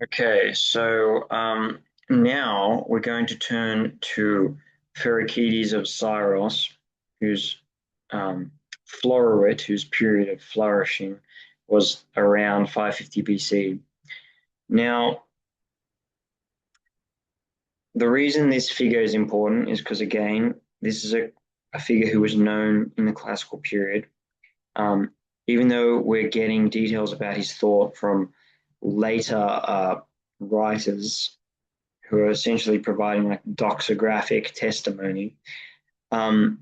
Okay, so now we're going to turn to Pherecydes of Syros, whose Floruit, whose period of flourishing was around 550 BC. Now, the reason this figure is important is because, again, this is a figure who was known in the classical period. Um, Even though we're getting details about his thought from later writers, who are essentially providing like doxographic testimony. Um,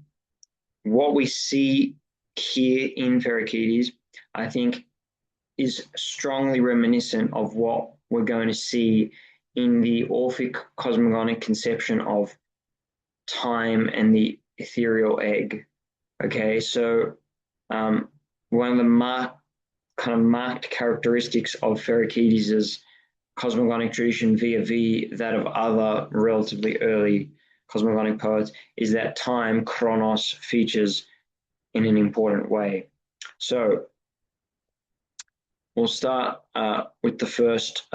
what we see here in Pherecydes, I think, is strongly reminiscent of what we're going to see in the Orphic cosmogonic conception of time and the ethereal egg. Okay, so um, one of the kind of marked characteristics of Pherecydes' cosmogonic tradition vis-a-vis that of other relatively early cosmogonic poets is that time, chronos, features in an important way. So we'll start with the first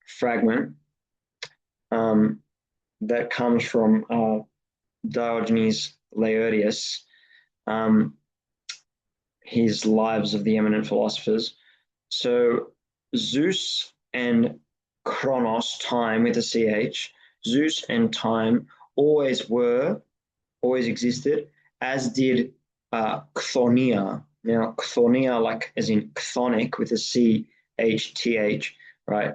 fragment um, that comes from Diogenes Laertius, um, his Lives of the Eminent Philosophers. So Zeus and Chronos, time with a CH, Zeus and time always were, always existed, as did Chthoniya. Now, Chthoniya, like as in chthonic with a CHTH, right?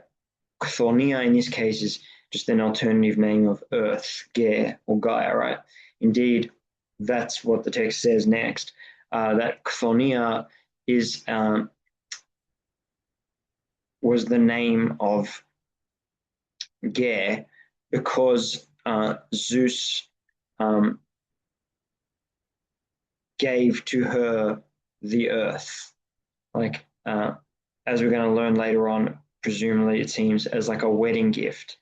Chthoniya in this case is just an alternative name of Earth, Gaia, or Gaia, right? Indeed, that's what the text says next. That Chthoniya is was the name of Gaia because Zeus um, gave to her the earth. Like, as we're going to learn later on, presumably it seems as like a wedding gift.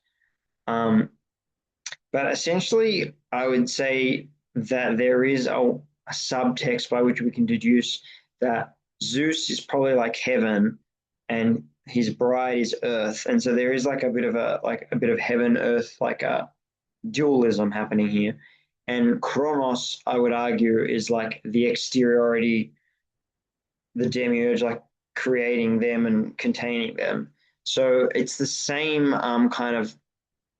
Um, but essentially, I would say that there is a subtext by which we can deduce that Zeus is probably like heaven and his bride is earth. And so there is like a bit of heaven earth like a dualism happening here. And Chronos, I would argue, is like the exteriority, the demiurge, like creating them and containing them. So it's the same kind of,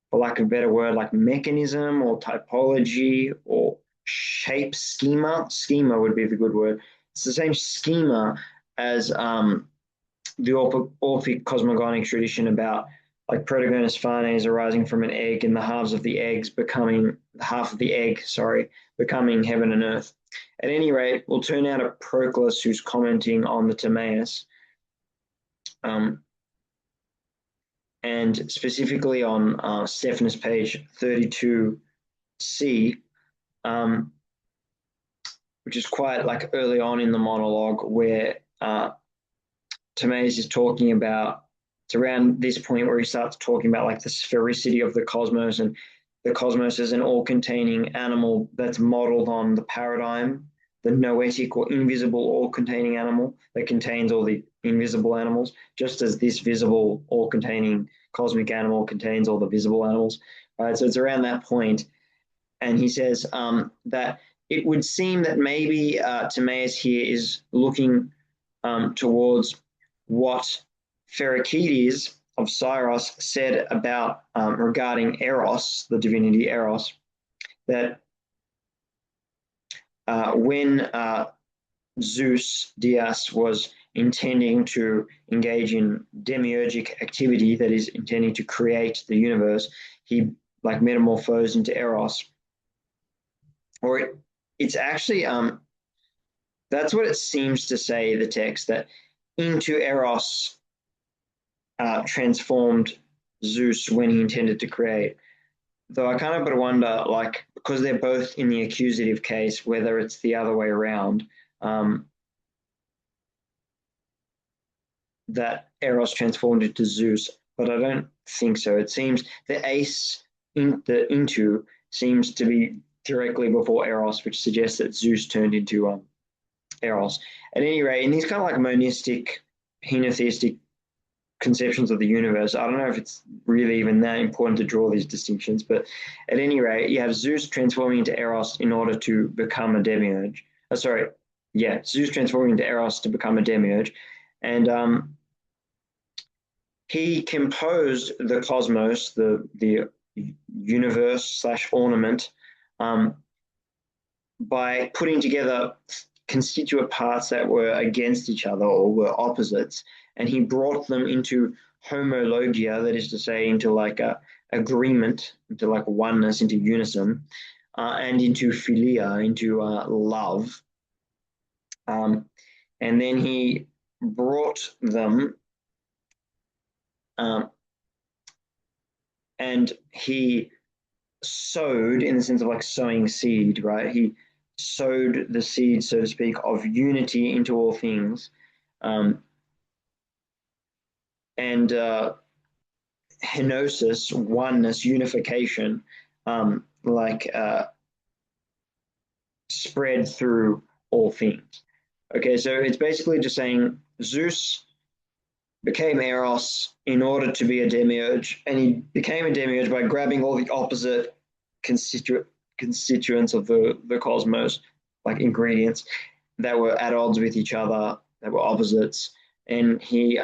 for lack of a better word, like mechanism or typology or shape schema. Schema would be the good word. It's the same schema as the Orphic cosmogonic tradition about like Protogonus-Phanes arising from an egg and the halves of the eggs becoming half of the egg, sorry, becoming heaven and earth. At any rate, we'll turn now to Proclus, who's commenting on the Timaeus, um, and specifically on Stephanus page 32C, um, which is quite like early on in the monologue where Timaeus is talking about, it's around this point where he starts talking about like the sphericity of the cosmos, and the cosmos is an all-containing animal that's modeled on the paradigm, the noetic or invisible all-containing animal that contains all the invisible animals, just as this visible all-containing cosmic animal contains all the visible animals. Right, so it's around that point, and he says that it would seem that maybe Timaeus here is looking towards what Pherecydes of Syros said about regarding Eros, the divinity Eros, that when Zeus Dias was intending to engage in demiurgic activity, that is intending to create the universe, he like metamorphosed into Eros. Or it's actually that's what it seems to say, the text, that into Eros transformed Zeus when he intended to create. Though I kind of wonder, like, because they're both in the accusative case, whether it's the other way around, that Eros transformed into Zeus, but I don't think so. It seems the ace the into seems to be directly before Eros, which suggests that Zeus turned into Eros. At any rate, in these kind of like monistic, henotheistic conceptions of the universe. I don't know if it's really even that important to draw these distinctions, but at any rate, you have Zeus transforming into Eros in order to become a demiurge. Sorry, yeah, Zeus transforming into Eros to become a demiurge, and he composed the cosmos, the universe slash ornament, um, by putting together constituent parts that were against each other or were opposites, and he brought them into homologia, that is to say, into like a agreement, into like oneness, into unison, and into philia, into love. And then he brought them, um, and he sowed, in the sense of like sowing seed, right? He sowed the seed, so to speak, of unity into all things. Um, and Henosis, oneness, unification, spread through all things. Okay, so it's basically just saying Zeus became Eros in order to be a demiurge, and he became a demiurge by grabbing all the opposite constituents of the cosmos, like ingredients that were at odds with each other, that were opposites, and he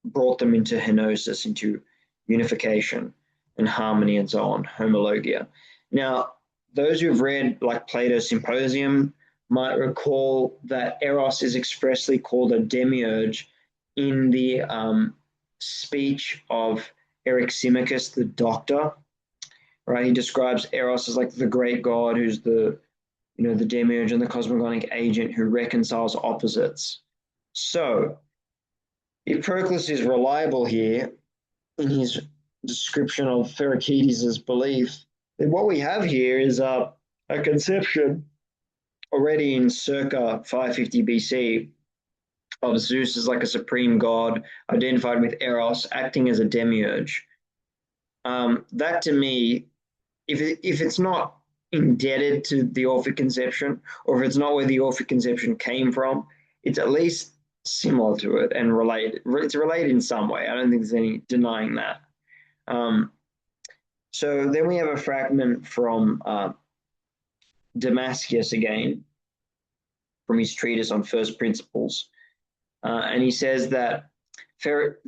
brought them into henosis, into unification and harmony and so on, homologia. Now, those who've read like Plato's Symposium might recall that Eros is expressly called a demiurge in the speech of Eryximachus, the doctor, right? He describes Eros as like the great god who's the demiurge and the cosmogonic agent who reconciles opposites. So, if Proclus is reliable here in his description of Pherecydes' belief, then what we have here is a conception already in circa 550 BC of Zeus as like a supreme god identified with Eros acting as a demiurge. That to me, if it's not indebted to the Orphic conception, or if it's not where the Orphic conception came from, it's at least similar to it and related. It's related in some way. I don't think there's any denying that. So then we have a fragment from Damascus again, from his treatise on first principles. And he says that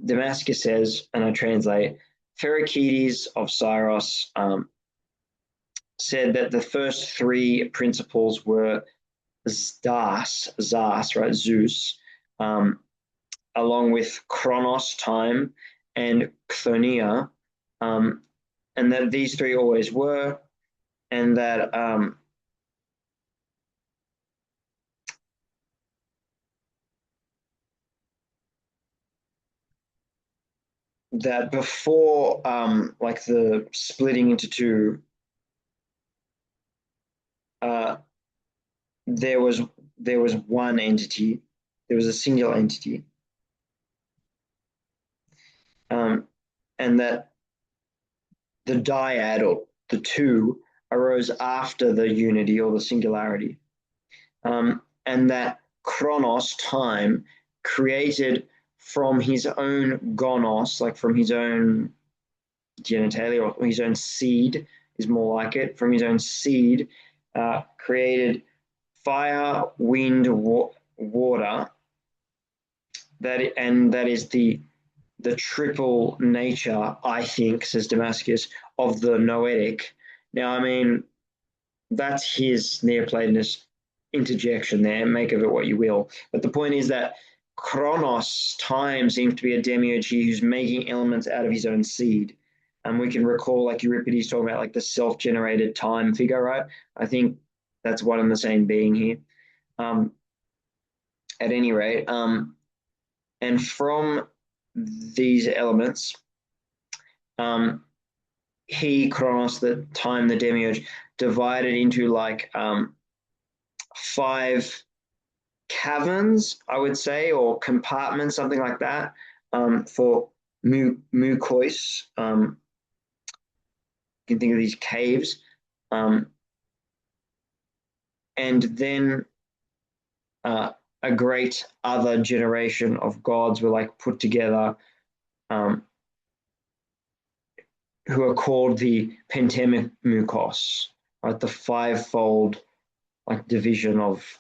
Damascus says, and I translate, Pherecydes of Syros said that the first three principles were Zas, right, Zeus, along with Chronos, time, and Chthoniia, and that these three always were, and that that before like the splitting into two, uh, there was one entity, there was a singular entity, and that the dyad or the two arose after the unity or the singularity, and that Chronos, time, created from his own gonos, like from his own genitalia or his own seed is more like it, from his own seed, created fire, wind, water. That is the triple nature, I think, says Damascus, of the noetic. Now, I mean, that's his Neoplatonist interjection there. Make of it what you will. But the point is that Chronos, time, seems to be a demiurge here who's making elements out of his own seed. And we can recall, like Euripides talking about, like the self-generated time figure, right? I think that's one and the same being here. At any rate, and from these elements, he, Chronos, the time, the demiurge, divided into like 5 caverns, I would say, or compartments, something like that, for mucois. You can think of these caves. And then a great other generation of gods were like put together who are called the pentemukos, right? The fivefold like division of,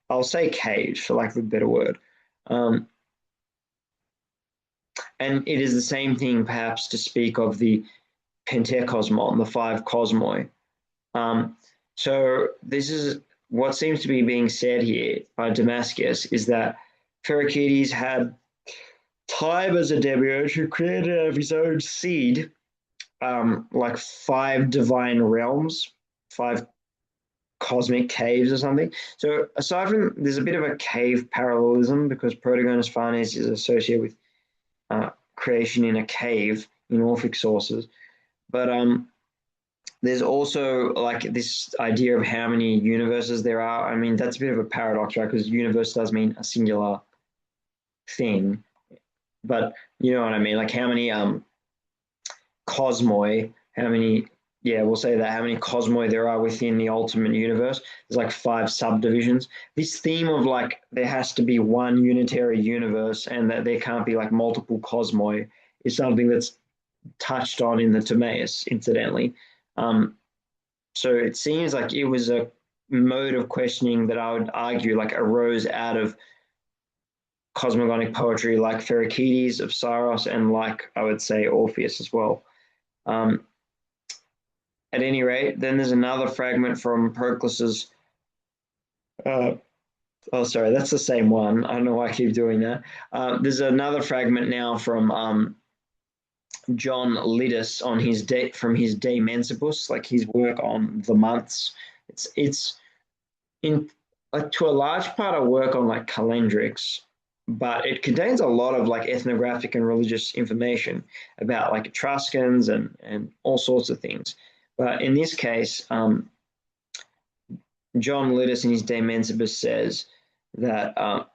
I'll say caves for lack of a better word. Um, and it is the same thing perhaps to speak of the pentekosmon, the five cosmoi. Um, so this is what seems to be being said here by Damascus is that Pherecydes had time as a demiurge who created out of his own seed like five divine realms, five cosmic caves or something. So aside from, there's a bit of a cave parallelism because Protogonus-Phanes is associated with creation in a cave in Orphic sources. But there's also like this idea of how many universes there are. I mean, that's a bit of a paradox, right? Because universe does mean a singular thing, but you know what I mean? Like how many cosmoi, how many, yeah, we'll say that, how many cosmoi there are within the ultimate universe. There's like five subdivisions. This theme of like there has to be one unitary universe and that there can't be like multiple cosmoi is something that's touched on in the Timaeus, incidentally. So it seems like it was a mode of questioning that I would argue like arose out of cosmogonic poetry like Pherecydes of Syros and like I would say Orpheus as well. Um, at any rate, then there's another fragment from Proclus's. Uh, oh, sorry, that's the same one. I don't know why I keep doing that. There's another fragment now from John Liddis on his date from his De Mensibus, like his work on the months. It's in like to a large part I work on like calendrics, but it contains a lot of like ethnographic and religious information about like Etruscans and all sorts of things. But in this case, John Liddis in his De Mensibus says that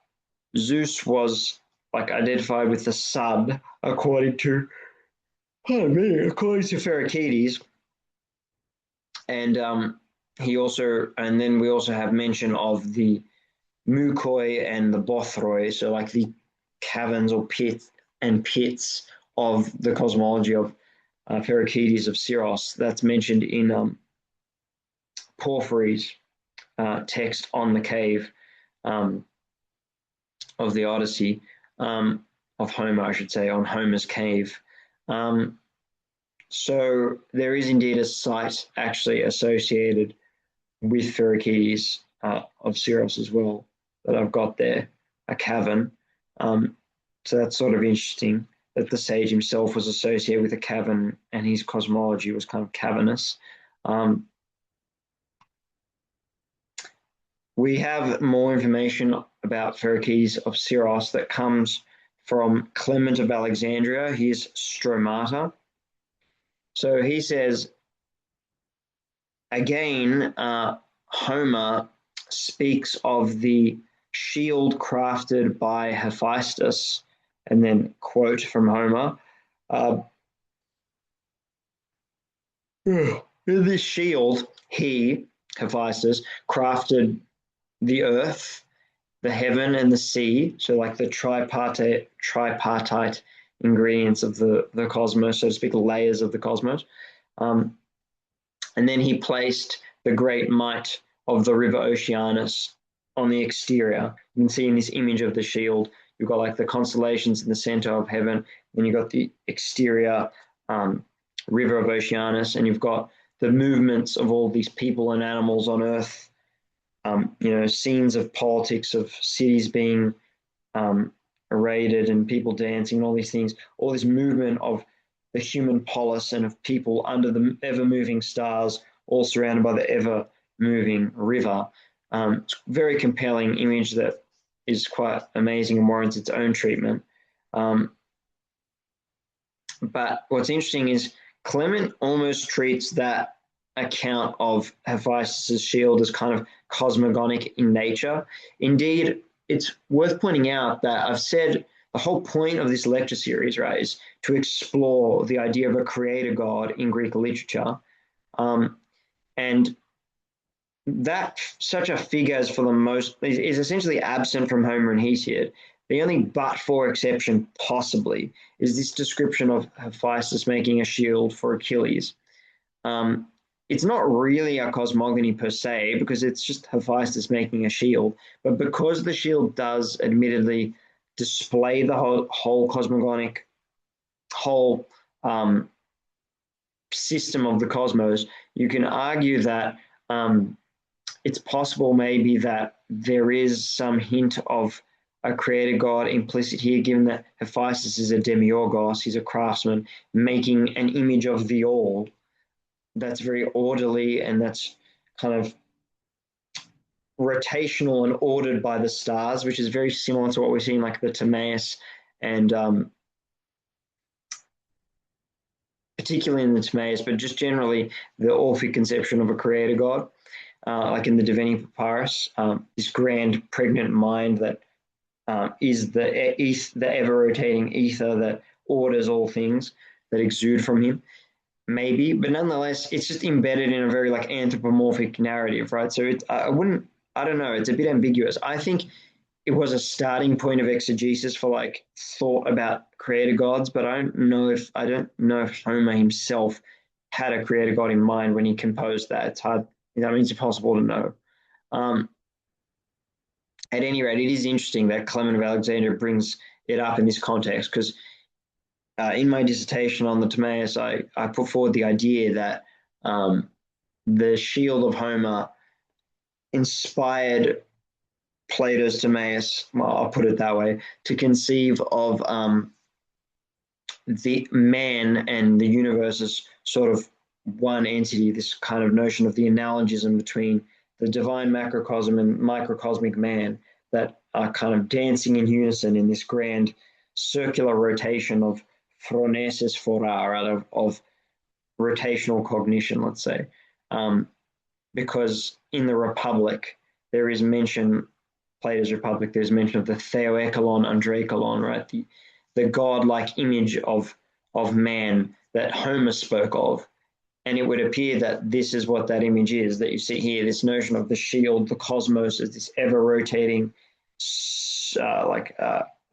Zeus was like identified with the sun according to according to Pherecydes, and he also, and then we also have mention of the Mukoi and the Bothroi, so like the caverns or pits of the cosmology of Pherecydes of Syros. That's mentioned in Porphyry's text on the cave of the Odyssey, of Homer, I should say, on Homer's cave. So there is indeed a site actually associated with Pherecydes of Syros as well that I've got there, a cavern. So that's sort of interesting that the sage himself was associated with a cavern and his cosmology was kind of cavernous. We have more information about Pherecydes of Syros that comes from Clement of Alexandria, his Stromata. So he says, again, Homer speaks of the shield crafted by Hephaestus, and then quote from Homer. In this shield, he, Hephaestus, crafted the earth, the heaven, and the sea, so like the tripartite ingredients of the cosmos, so to speak, layers of the cosmos. And then he placed the great might of the river Oceanus on the exterior. You can see in this image of the shield, you've got like the constellations in the center of heaven, then you've got the exterior river of Oceanus, and you've got the movements of all these people and animals on Earth. Scenes of politics, of cities being raided and people dancing and all these things, all this movement of the human polis and of people under the ever-moving stars, all surrounded by the ever-moving river. It's a very compelling image that is quite amazing and warrants its own treatment. But what's interesting is Clement almost treats that account of Hephaestus' shield as kind of cosmogonic in nature. Indeed, it's worth pointing out that I've said the whole point of this lecture series, right, is to explore the idea of a creator god in Greek literature. And that such a figure as for the most is essentially absent from Homer and Hesiod. The only but for exception, possibly, is this description of Hephaestus making a shield for Achilles. Um, it's not really a cosmogony per se, because it's just Hephaestus making a shield. But because the shield does admittedly display the whole cosmogonic, whole system of the cosmos, you can argue that it's possible maybe that there is some hint of a creator god implicit here, given that Hephaestus is a demiurgos, he's a craftsman, making an image of the all that's very orderly and that's kind of rotational and ordered by the stars, which is very similar to what we're seeing like the Timaeus and particularly in the Timaeus, but just generally the Orphic conception of a creator god. Like in the Divini Papyrus, this grand pregnant mind that is the ever-rotating ether that orders all things that exude from him, maybe, but nonetheless, it's just embedded in a very like anthropomorphic narrative, right? So I don't know, it's a bit ambiguous. I think it was a starting point of exegesis for like thought about creator gods, but I don't know if Homer himself had a creator god in mind when he composed that. It's hard. That means it's impossible to know. Um, at any rate, it is interesting that Clement of Alexandria brings it up in this context because in my dissertation on the Timaeus, I put forward the idea that the shield of Homer inspired Plato's Timaeus, well, I'll put it that way, to conceive of the man and the universe as sort of one entity, this kind of notion of the analogism between the divine macrocosm and microcosmic man that are kind of dancing in unison in this grand circular rotation of phronesis fora, of rotational cognition, let's say. Because in the Republic, there is mention, Plato's Republic, there's mention of the theoekalon andreikalon, right? The godlike image of man that Homer spoke of. And it would appear that this is what that image is that you see here, this notion of the shield, the cosmos as this ever-rotating,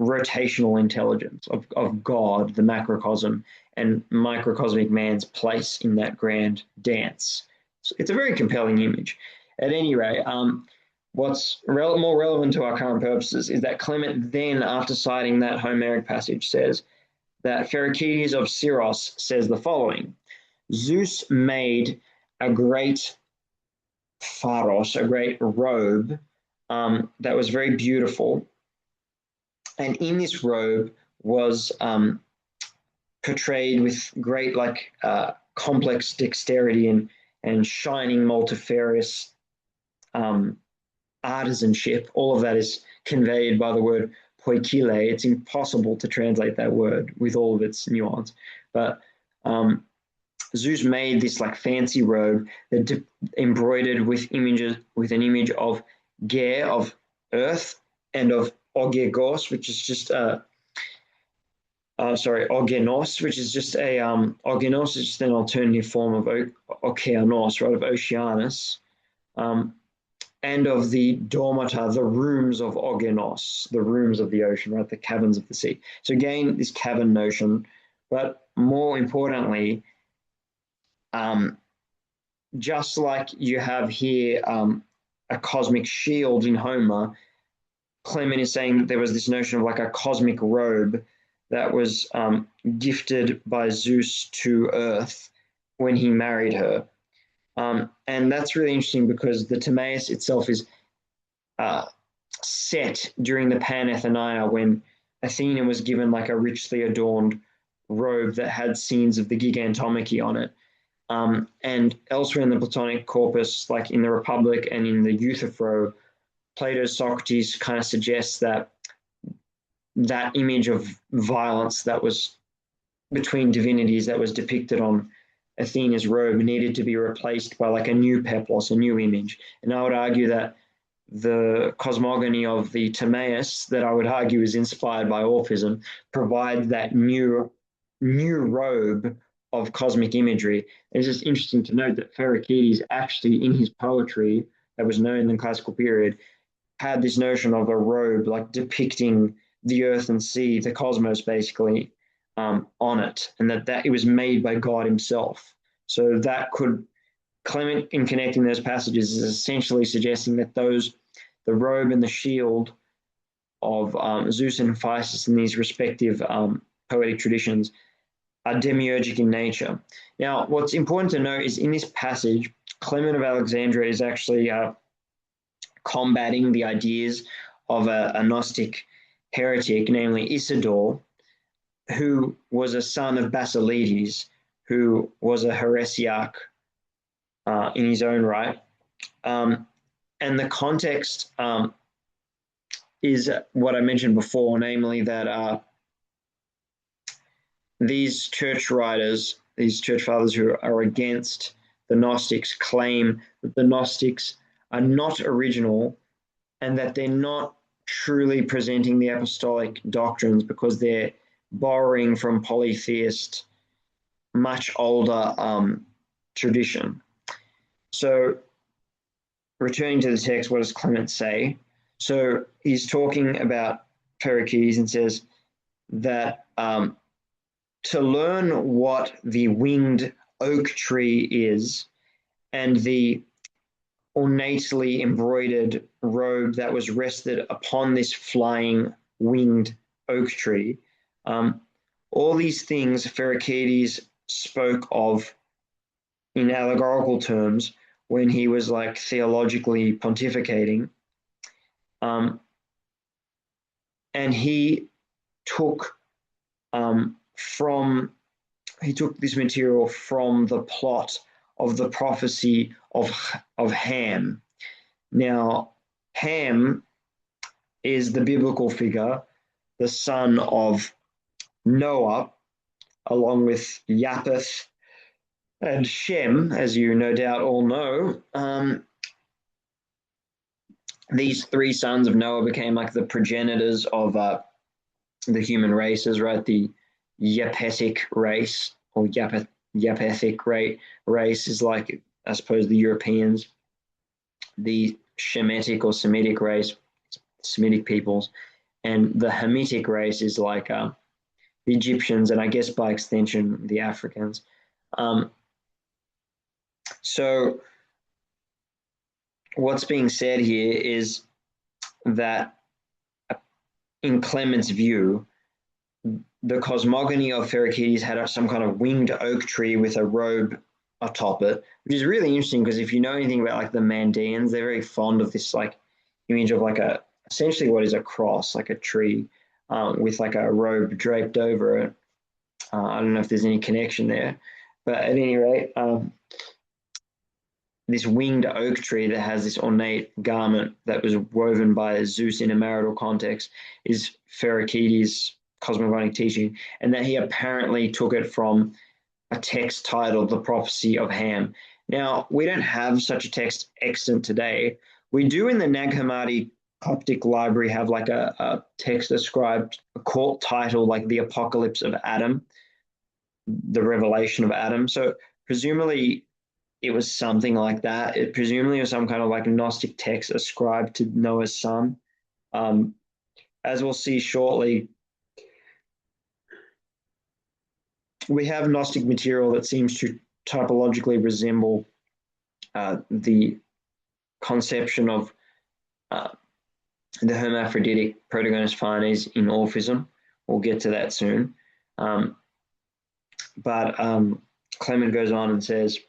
rotational intelligence of God, the macrocosm, and microcosmic man's place in that grand dance. So it's a very compelling image. At any rate, what's more relevant to our current purposes is that Clement then, after citing that Homeric passage, says that Pherecydes of Syros says the following: Zeus made a great pharos, a great robe that was very beautiful. And in this robe was portrayed with great complex dexterity and shining multifarious artisanship. All of that is conveyed by the word poikile. It's impossible to translate that word with all of its nuance. But Zeus made this like fancy robe that embroidered with an image of Ge, of earth, and of Ogegos, which is just Ogenos, which is just Ogenos is just an alternative form of Okeanos, right, of Oceanus, and of the dormata, the rooms of Ogenos, the rooms of the ocean, right, the caverns of the sea. So again, this cavern notion, but more importantly, just like you have here a cosmic shield in Homer, Clement is saying that there was this notion of like a cosmic robe that was gifted by Zeus to Earth when he married her. And that's really interesting because the Timaeus itself is set during the Panathenea when Athena was given like a richly adorned robe that had scenes of the Gigantomachy on it. And elsewhere in the Platonic corpus, like in the Republic and in the Euthyphro, Plato's Socrates kind of suggests that that image of violence that was between divinities that was depicted on Athena's robe needed to be replaced by like a new peplos, a new image. And I would argue that the cosmogony of the Timaeus, that I would argue is inspired by Orphism, provides that new robe of cosmic imagery. It's just interesting to note that Pherecydes actually, in his poetry that was known in the classical period, had this notion of a robe like depicting the earth and sea, the cosmos basically, on it, and that it was made by God himself. So that could, Clement, in connecting those passages, is essentially suggesting that the robe and the shield of Zeus and Hephaestus in these respective poetic traditions are demiurgic in nature. Now, what's important to note is in this passage, Clement of Alexandria is actually combating the ideas of a Gnostic heretic, namely Isidore, who was a son of Basilides, who was a heresiarch in his own right. And the context is what I mentioned before, namely that these church writers, these church fathers who are against the Gnostics, claim that the Gnostics are not original and that they're not truly presenting the apostolic doctrines because they're borrowing from polytheist, much older tradition. So, returning to the text, what does Clement say? So, he's talking about Pericles and says that to learn what the winged oak tree is and the ornately embroidered robe that was rested upon this flying winged oak tree, all these things Pericles spoke of in allegorical terms when he was like theologically pontificating. And he took this material from the plot of the prophecy of Ham. Now, Ham is the biblical figure, the son of Noah, along with Japheth and Shem, as you no doubt all know. These three sons of Noah became like the progenitors of the human races, right? The Japhetic race, or Japhethic race is like, I suppose, the Europeans. The Shemitic or Semitic race, Semitic peoples, and the Hamitic race is like the Egyptians, and I guess by extension the Africans. So what's being said here is that in Clement's view, the cosmogony of Pericles had some kind of winged oak tree with a robe atop it, which is really interesting because if you know anything about like the Mandaeans, they're very fond of this like image of like essentially what is a cross, like a tree with like a robe draped over it. I don't know if there's any connection there, but at any rate, this winged oak tree that has this ornate garment that was woven by Zeus in a marital context is Pericles' cosmogonic teaching, and that he apparently took it from a text titled The Prophecy of Ham. Now, we don't have such a text extant today. We do in the Nag Hammadi Coptic library have like a text ascribed, a court title like The Apocalypse of Adam, the revelation of Adam. So presumably it was something like that. It presumably was some kind of like Gnostic text ascribed to Noah's son. As we'll see shortly, we have Gnostic material that seems to typologically resemble the conception of the hermaphroditic Protogonus-Phanes in Orphism. We'll get to that soon. But Clement goes on and says,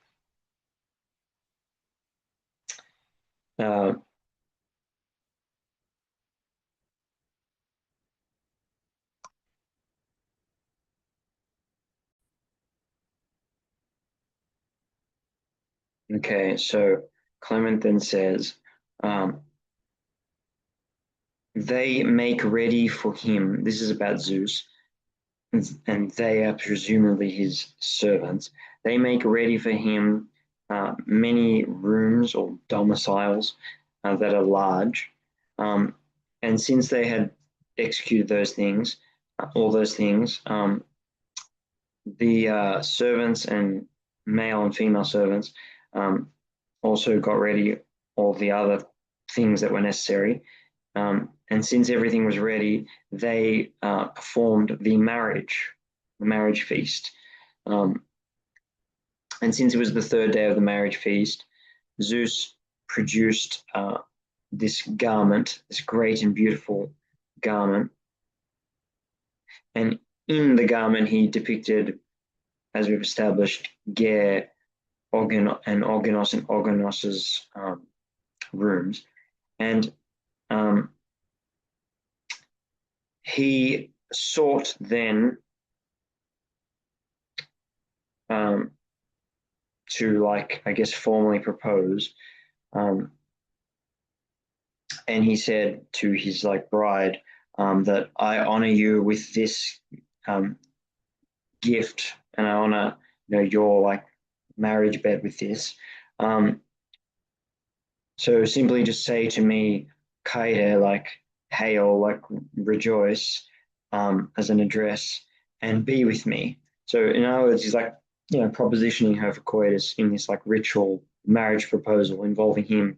okay, so Clement then says, they make ready for him, this is about Zeus, and they are presumably his servants. They make ready for him many rooms or domiciles that are large. And since they had executed those things, all those things, the servants and male and female servants also got ready all the other things that were necessary. And since everything was ready, they performed the marriage feast. Um, and since it was the third day of the marriage feast, Zeus produced this garment, this great and beautiful garment. And in the garment, he depicted, as we've established, Ger, and Organos's rooms. And he sought then to, like, I guess, formally propose. Um, and he said to his like bride that I honor you with this um, gift, and I honor your like marriage bed with this. Um, so simply just say to me, Kaide, like hail, like rejoice, as an address, and be with me. So in other words, he's like propositioning her for coitus in this like ritual marriage proposal involving him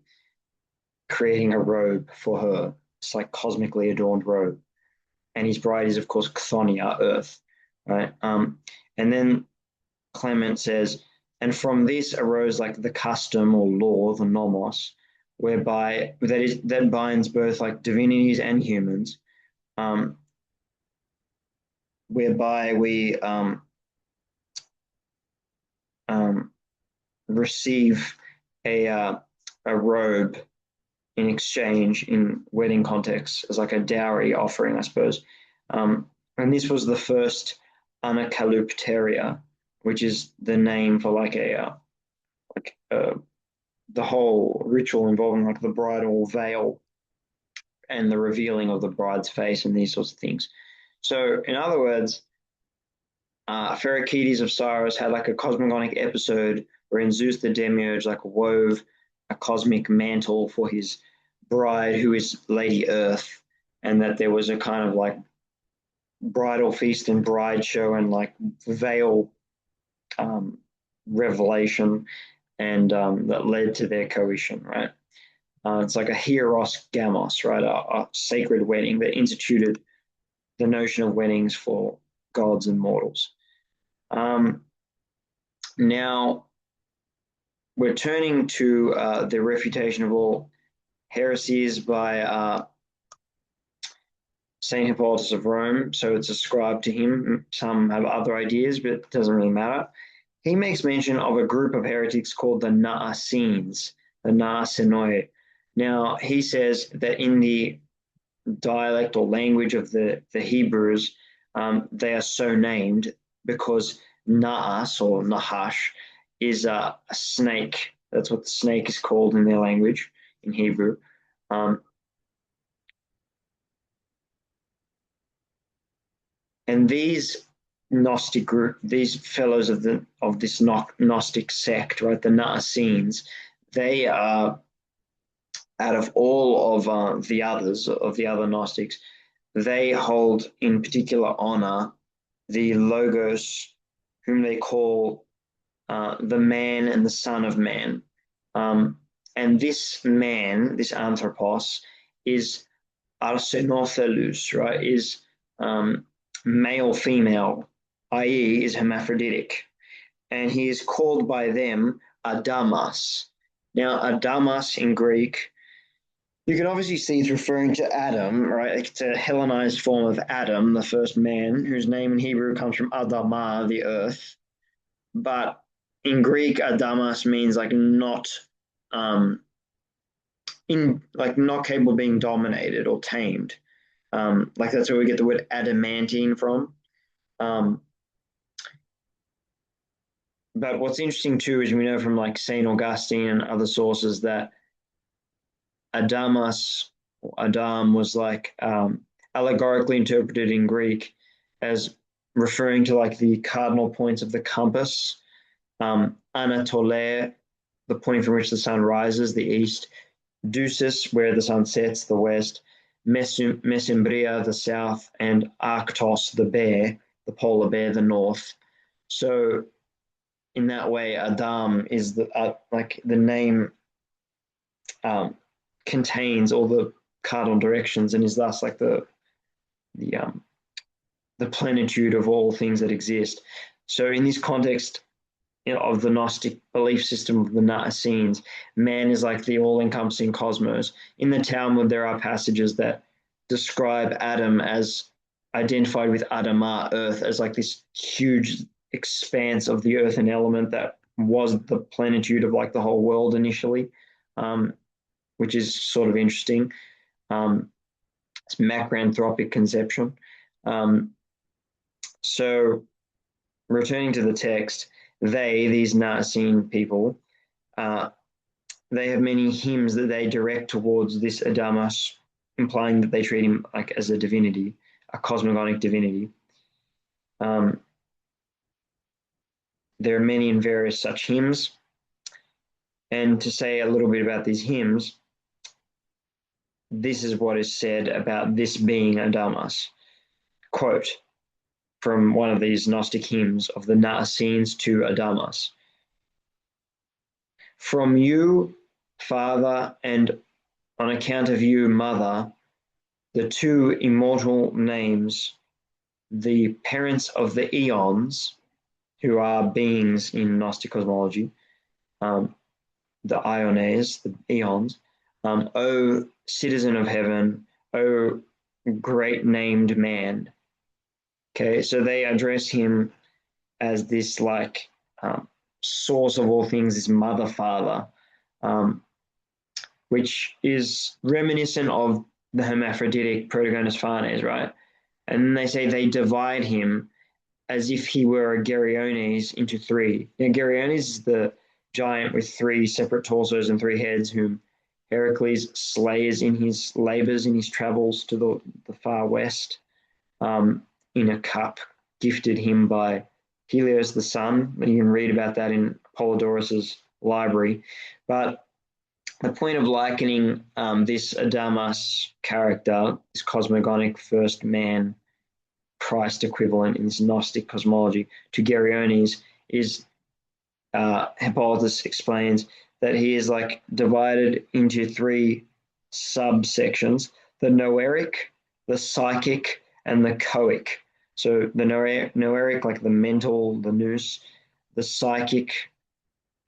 creating a robe for her. It's like cosmically adorned robe. And his bride is, of course, Chthoniya, Earth, right? And then Clement says, and from this arose like the custom or law, the nomos, whereby that binds both like divinities and humans, um, whereby we um, receive a robe in exchange in wedding context as like a dowry offering, I suppose. And this was the first anakalupteria, which is the name for like the whole ritual involving like the bridal veil and the revealing of the bride's face and these sorts of things. So, in other words, Pherekides of Cyrus had like a cosmogonic episode wherein Zeus the demiurge like wove a cosmic mantle for his bride, who is Lady Earth, and that there was a kind of like bridal feast and bride show and like veil um, revelation, and that led to their coition, right? It's like a hieros gamos, right? A sacred wedding that instituted the notion of weddings for gods and mortals. Now, we're turning to the refutation of all heresies by Saint Hippolytus of Rome. So it's ascribed to him. Some have other ideas, but it doesn't really matter. He makes mention of a group of heretics called the Naasines, the Naasenoi. Now, he says that in the dialect or language of the Hebrews, they are so named because Naas or Nahash is a snake. That's what the snake is called in their language in Hebrew. And these Gnostic group, these fellows of this Gnostic sect, right, the Naasines, they are out of all of the others of the other Gnostics, they hold in particular honor the Logos, whom they call the man and the son of man. And this man, this anthropos, is arsenothelus, right? Is male female, i.e., is hermaphroditic, and he is called by them Adamas. Now, Adamas in Greek, you can obviously see it's referring to Adam, right? It's a Hellenized form of Adam, the first man, whose name in Hebrew comes from Adama, the earth. But in Greek, Adamas means like not not capable of being dominated or tamed. Like that's where we get the word adamantine from. Um, but what's interesting too is we know from like Saint Augustine and other sources that Adamas, Adam was like allegorically interpreted in Greek as referring to like the cardinal points of the compass. Anatole, the point from which the sun rises, the east. Deuces, where the sun sets, the west. Mesimbria, the south, and Arctos, the bear, the polar bear, the north. So in that way, Adam is like the name um, contains all the cardinal directions and is thus like the plenitude of all things that exist. So in this context, of the Gnostic belief system of the Essenes, man is like the all-encompassing cosmos. In the Talmud, there are passages that describe Adam as identified with Adamah, earth, as like this huge expanse of the earthen element that was the plenitude of like the whole world initially, which is sort of interesting. It's macranthropic conception. So returning to the text, these Narsine people, they have many hymns that they direct towards this Adamas, implying that they treat him like as a divinity, a cosmogonic divinity. There are many and various such hymns. And to say a little bit about these hymns, this is what is said about this being Adamas. Quote from one of these Gnostic hymns of the Naasines to Adamas. From you, Father, and on account of you, Mother, the two immortal names, the parents of the eons, who are beings in Gnostic cosmology, the Iones, the eons, O citizen of heaven, O great named man. Okay, so they address him as this like source of all things, this mother father, which is reminiscent of the hermaphroditic Protogonus-Phanes, right? And they say they divide him as if he were a Geryones into three. Now, Geryones is the giant with three separate torsos and three heads, whom Heracles slays in his labors, in his travels to the far west, in a cup gifted him by Helios the sun. You can read about that in Apollodorus's library. But the point of likening this Adamas character, this cosmogonic first man, Christ equivalent in this Gnostic cosmology, to Geryones is, Hippolytus explains that he is like divided into three subsections: the noeric, the psychic, and the choic. So the noeric, like the mental, the nous, the psychic,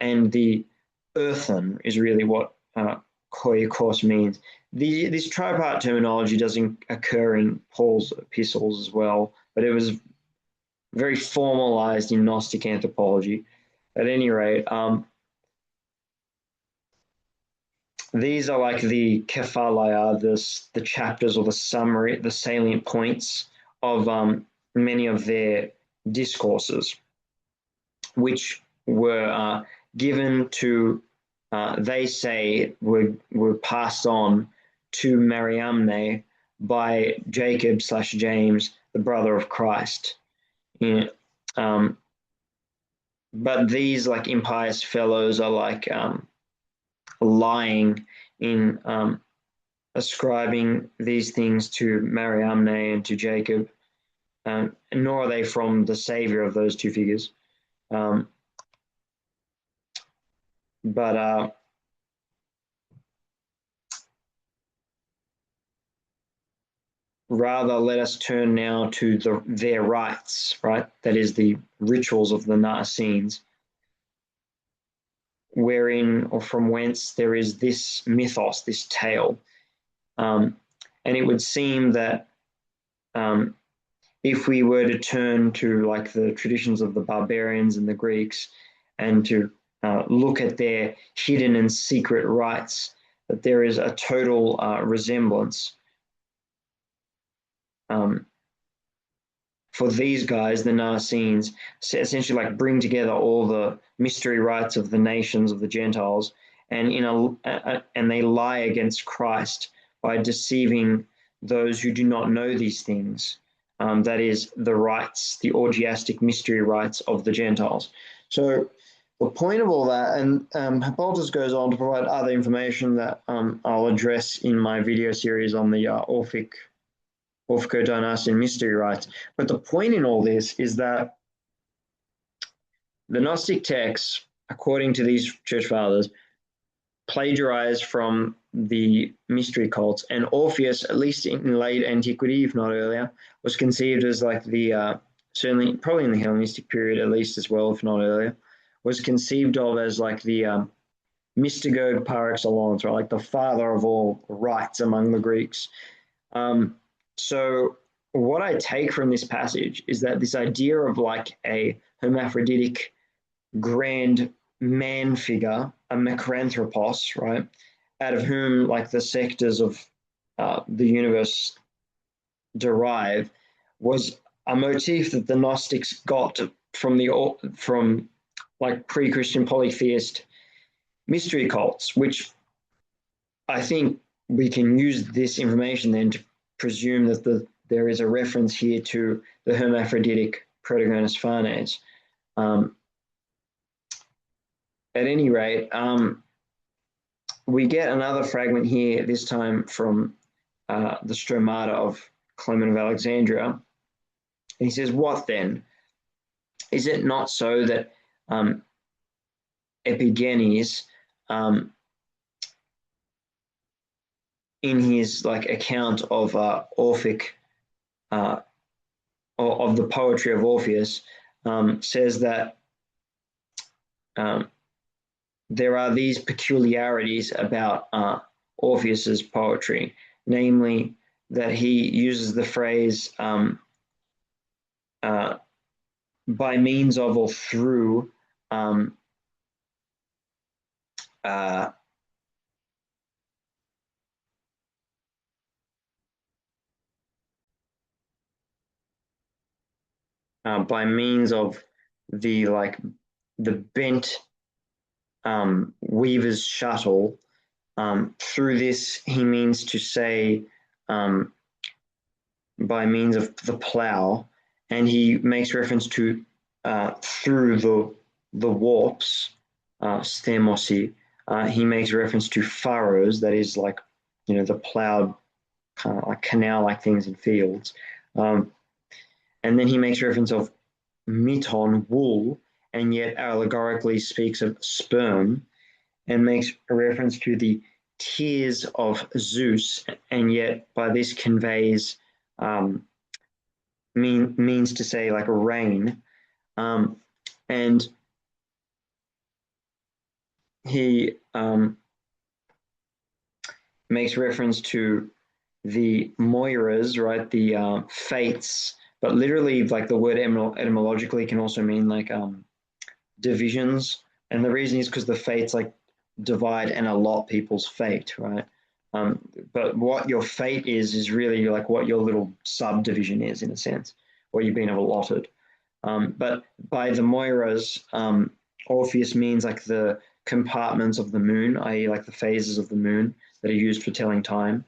and the earthen is really what koikos means. This tripart terminology doesn't occur in Paul's epistles as well, but it was very formalized in Gnostic anthropology. At any rate, these are like the kephalaya, the chapters or the summary, the salient points of many of their discourses, which were given to, they say, were passed on to Mariamne by Jacob/James, the brother of Christ. Yeah. But these like impious fellows are like lying in ascribing these things to Mariamne and to Jacob, nor are they from the savior of those two figures. But rather, let us turn now to their rites, right? That is the rituals of the Naasines, wherein or from whence there is this mythos, this tale. And it would seem that if we were to turn to like the traditions of the barbarians and the Greeks and to look at their hidden and secret rites, that there is a total resemblance. For these guys, the Naasines, essentially like bring together all the mystery rites of the nations of the Gentiles, and and they lie against Christ by deceiving those who do not know these things. That is the rites, the orgiastic mystery rites of the Gentiles. So the point of all that, and Hippolytus goes on to provide other information that I'll address in my video series on the Orphico-Dionysian mystery rites. But the point in all this is that the Gnostic texts, according to these church fathers, plagiarized from the mystery cults. And Orpheus, at least in late antiquity, if not earlier, was conceived as like certainly probably in the Hellenistic period at least as well, if not earlier, was conceived of as like the mystagogue par excellence, or like the father of all rites among the Greeks. Um, so what I take from this passage is that this idea of like a hermaphroditic grand man figure, a macranthropos, right, out of whom like the sectors of the universe derive, was a motif that the Gnostics got from like pre-Christian polytheist mystery cults, which I think we can use this information then to presume that there is a reference here to the hermaphroditic Protogonus-Phanes. At any rate, we get another fragment here, this time from the Stromata of Clement of Alexandria. And he says, what then? Is it not so that Epigenes, in his like account of Orphic, of the poetry of Orpheus, says that there are these peculiarities about Orpheus's poetry, namely that he uses the phrase by means of or through uh, by means of the like the bent weaver's shuttle. Through this, he means to say by means of the plow, and he makes reference to through the warps, stemosi. He makes reference to furrows, that is like the plowed kind of like canal-like things in fields. And then he makes reference of miton, wool, and yet allegorically speaks of sperm, and makes a reference to the tears of Zeus, and yet by this conveys means to say like a rain. And he makes reference to the Moiras, right? The fates, but literally, like the word etymologically can also mean like divisions. And the reason is because the fates like divide and allot people's fate, right? But what your fate is really like what your little subdivision is in a sense, what you've been allotted. But by the Moiras, Orpheus means like the compartments of the moon, i.e., like the phases of the moon that are used for telling time.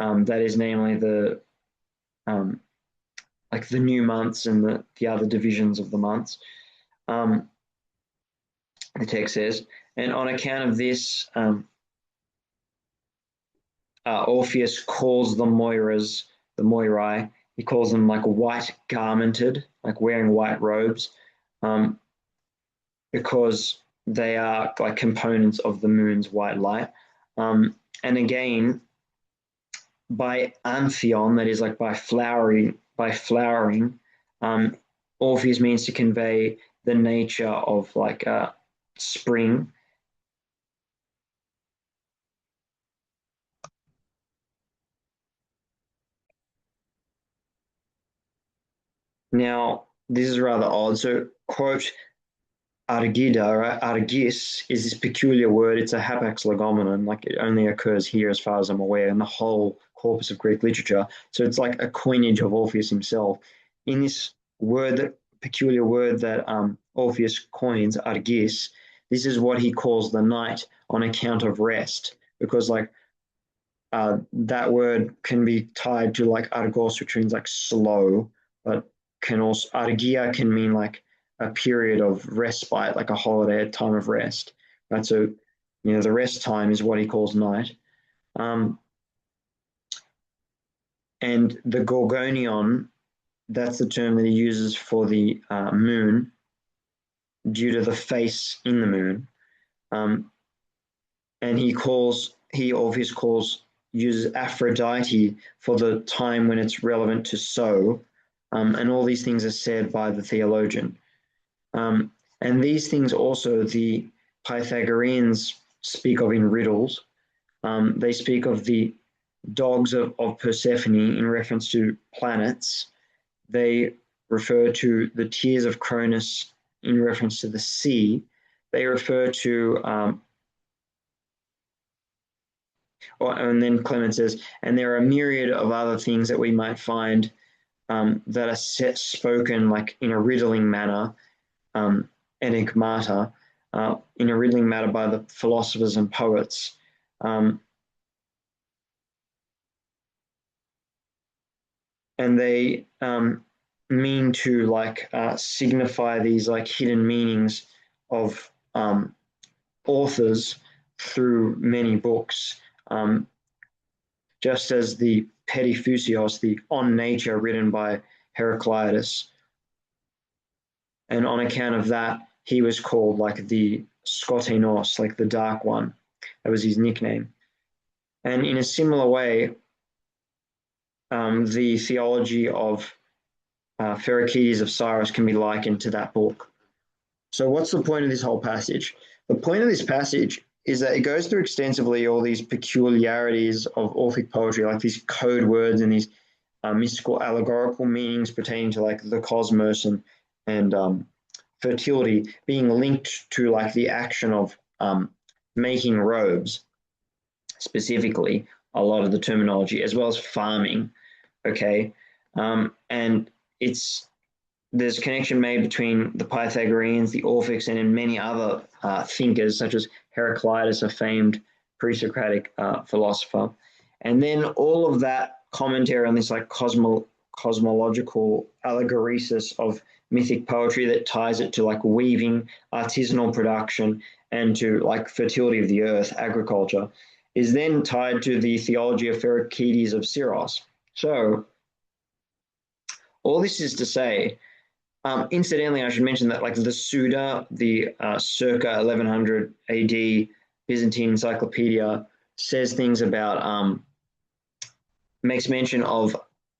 That is namely um, like the new months and the other divisions of the months. The text says, and on account of this, Orpheus calls the Moiras, the Moirai, he calls them like white garmented, like wearing white robes, because they are like components of the moon's white light. And again, by amphion, that is like by flowering, Orpheus means to convey the nature of like spring. Now, this is rather odd. So, quote, argida, right? Argis is this peculiar word. It's a hapax legomenon. Like it only occurs here, as far as I'm aware, in the whole corpus of Greek literature. So it's like a coinage of Orpheus himself. In this word, peculiar word that Orpheus coins, argis, this is what he calls the night on account of rest, because like that word can be tied to like argos, which means like slow, but can also argia can mean like a period of respite, like a holiday, a time of rest. Right. So, the rest time is what he calls night. And the gorgonion, that's the term that he uses for the moon due to the face in the moon. and he of his calls uses Aphrodite for the time when it's relevant to sow, and all these things are said by the theologian. And these things also the Pythagoreans speak of in riddles. They speak of the dogs of Persephone in reference to planets. They refer to the tears of Cronus in reference to the sea. They refer to, and then Clement says, and there are a myriad of other things that we might find that are spoken like in a riddling manner, enigmata, in a riddling manner by the philosophers and poets. And they mean to like signify these like hidden meanings of authors through many books, just as the Pedifusios, the On Nature written by Heraclitus. And on account of that, he was called like the Skotenos, like the Dark One. That was his nickname. And in a similar way, the theology of Pherecydes of Cyrus can be likened to that book. So what's the point of this whole passage? The point of this passage is that it goes through extensively all these peculiarities of Orphic poetry, like these code words and these mystical allegorical meanings pertaining to like the cosmos and fertility being linked to like the action of making robes, specifically a lot of the terminology, as well as farming. Okay, and there's connection made between the Pythagoreans, the Orphics, and in many other thinkers, such as Heraclitus, a famed pre-Socratic philosopher. And then all of that commentary on this like cosmological allegoresis of mythic poetry that ties it to like weaving, artisanal production, and to like fertility of the earth, agriculture, is then tied to the theology of Pherecydes of Syros. So all this is to say, incidentally, I should mention that like the Suda, the circa 1100 AD Byzantine encyclopedia, says things about, makes mention of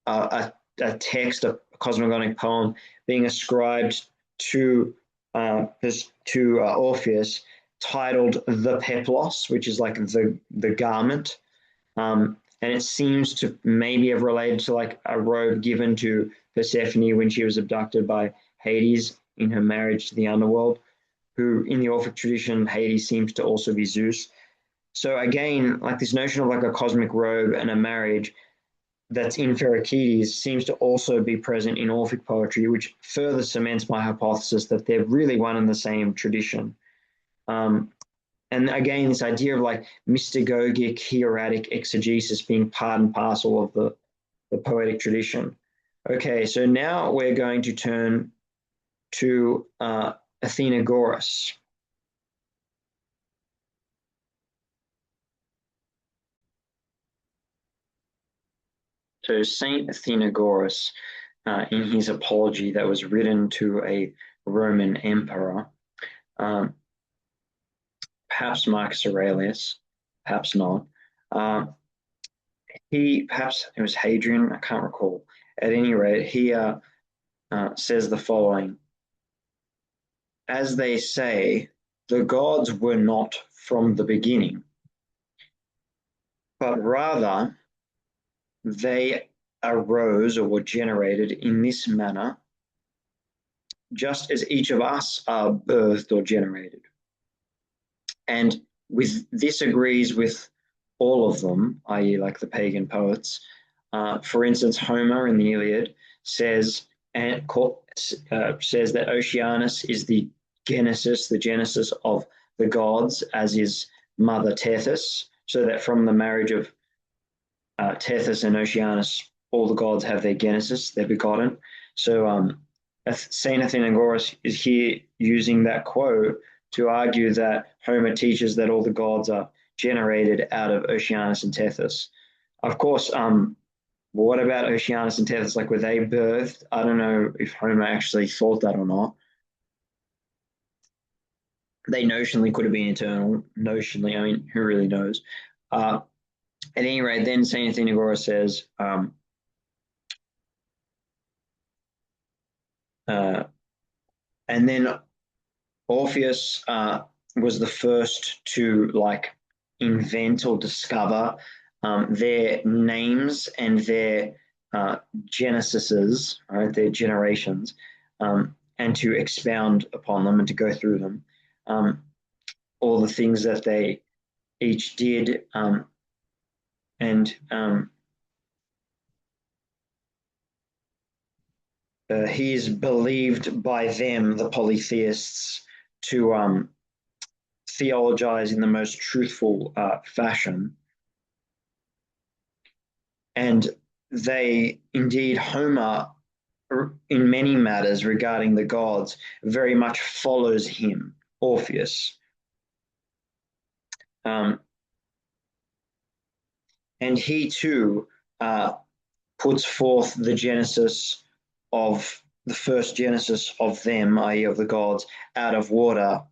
a text, a cosmogonic poem being ascribed to Orpheus, titled "The Peplos," which is like the garment, and it seems to maybe have related to like a robe given to Persephone when she was abducted by Hades in her marriage to the underworld, who in the Orphic tradition, Hades seems to also be Zeus. So again, like this notion of like a cosmic robe and a marriage that's in Pherecydes seems to also be present in Orphic poetry, which further cements my hypothesis that they're really one and the same tradition. And again, this idea of like mystagogic, hieratic exegesis being part and parcel of the poetic tradition. Okay, so now we're going to turn to Athenagoras. So Saint Athenagoras, in his apology that was written to a Roman emperor, perhaps Marcus Aurelius, perhaps not. Perhaps it was Hadrian, I can't recall. At any rate, he says the following: as they say, the gods were not from the beginning, but rather they arose or were generated in this manner, just as each of us are birthed or generated. And this agrees with all of them, i.e., like the pagan poets. For instance, Homer in the Iliad says that Oceanus is the genesis of the gods, as is Mother Tethys, so that from the marriage of Tethys and Oceanus, all the gods have their genesis, they're begotten. So Saint Athenagoras is here using that quote to argue that Homer teaches that all the gods are generated out of Oceanus and Tethys. Of course, what about Oceanus and Tethys? Like, were they birthed? I don't know if Homer actually thought that or not. They notionally could have been eternal. Notionally, I mean, who really knows? At any rate, then Saint Athenagoras says, uh, and then Orpheus was the first to like invent or discover their names and their genesises, right, their generations, and to expound upon them and to go through them, all the things that they each did, and he is believed by them, the polytheists, to theologize in the most truthful fashion. And they, indeed, Homer, in many matters regarding the gods, very much follows him, Orpheus. Um, and he too puts forth the genesis of the first genesis of them, i.e., of the gods, out of water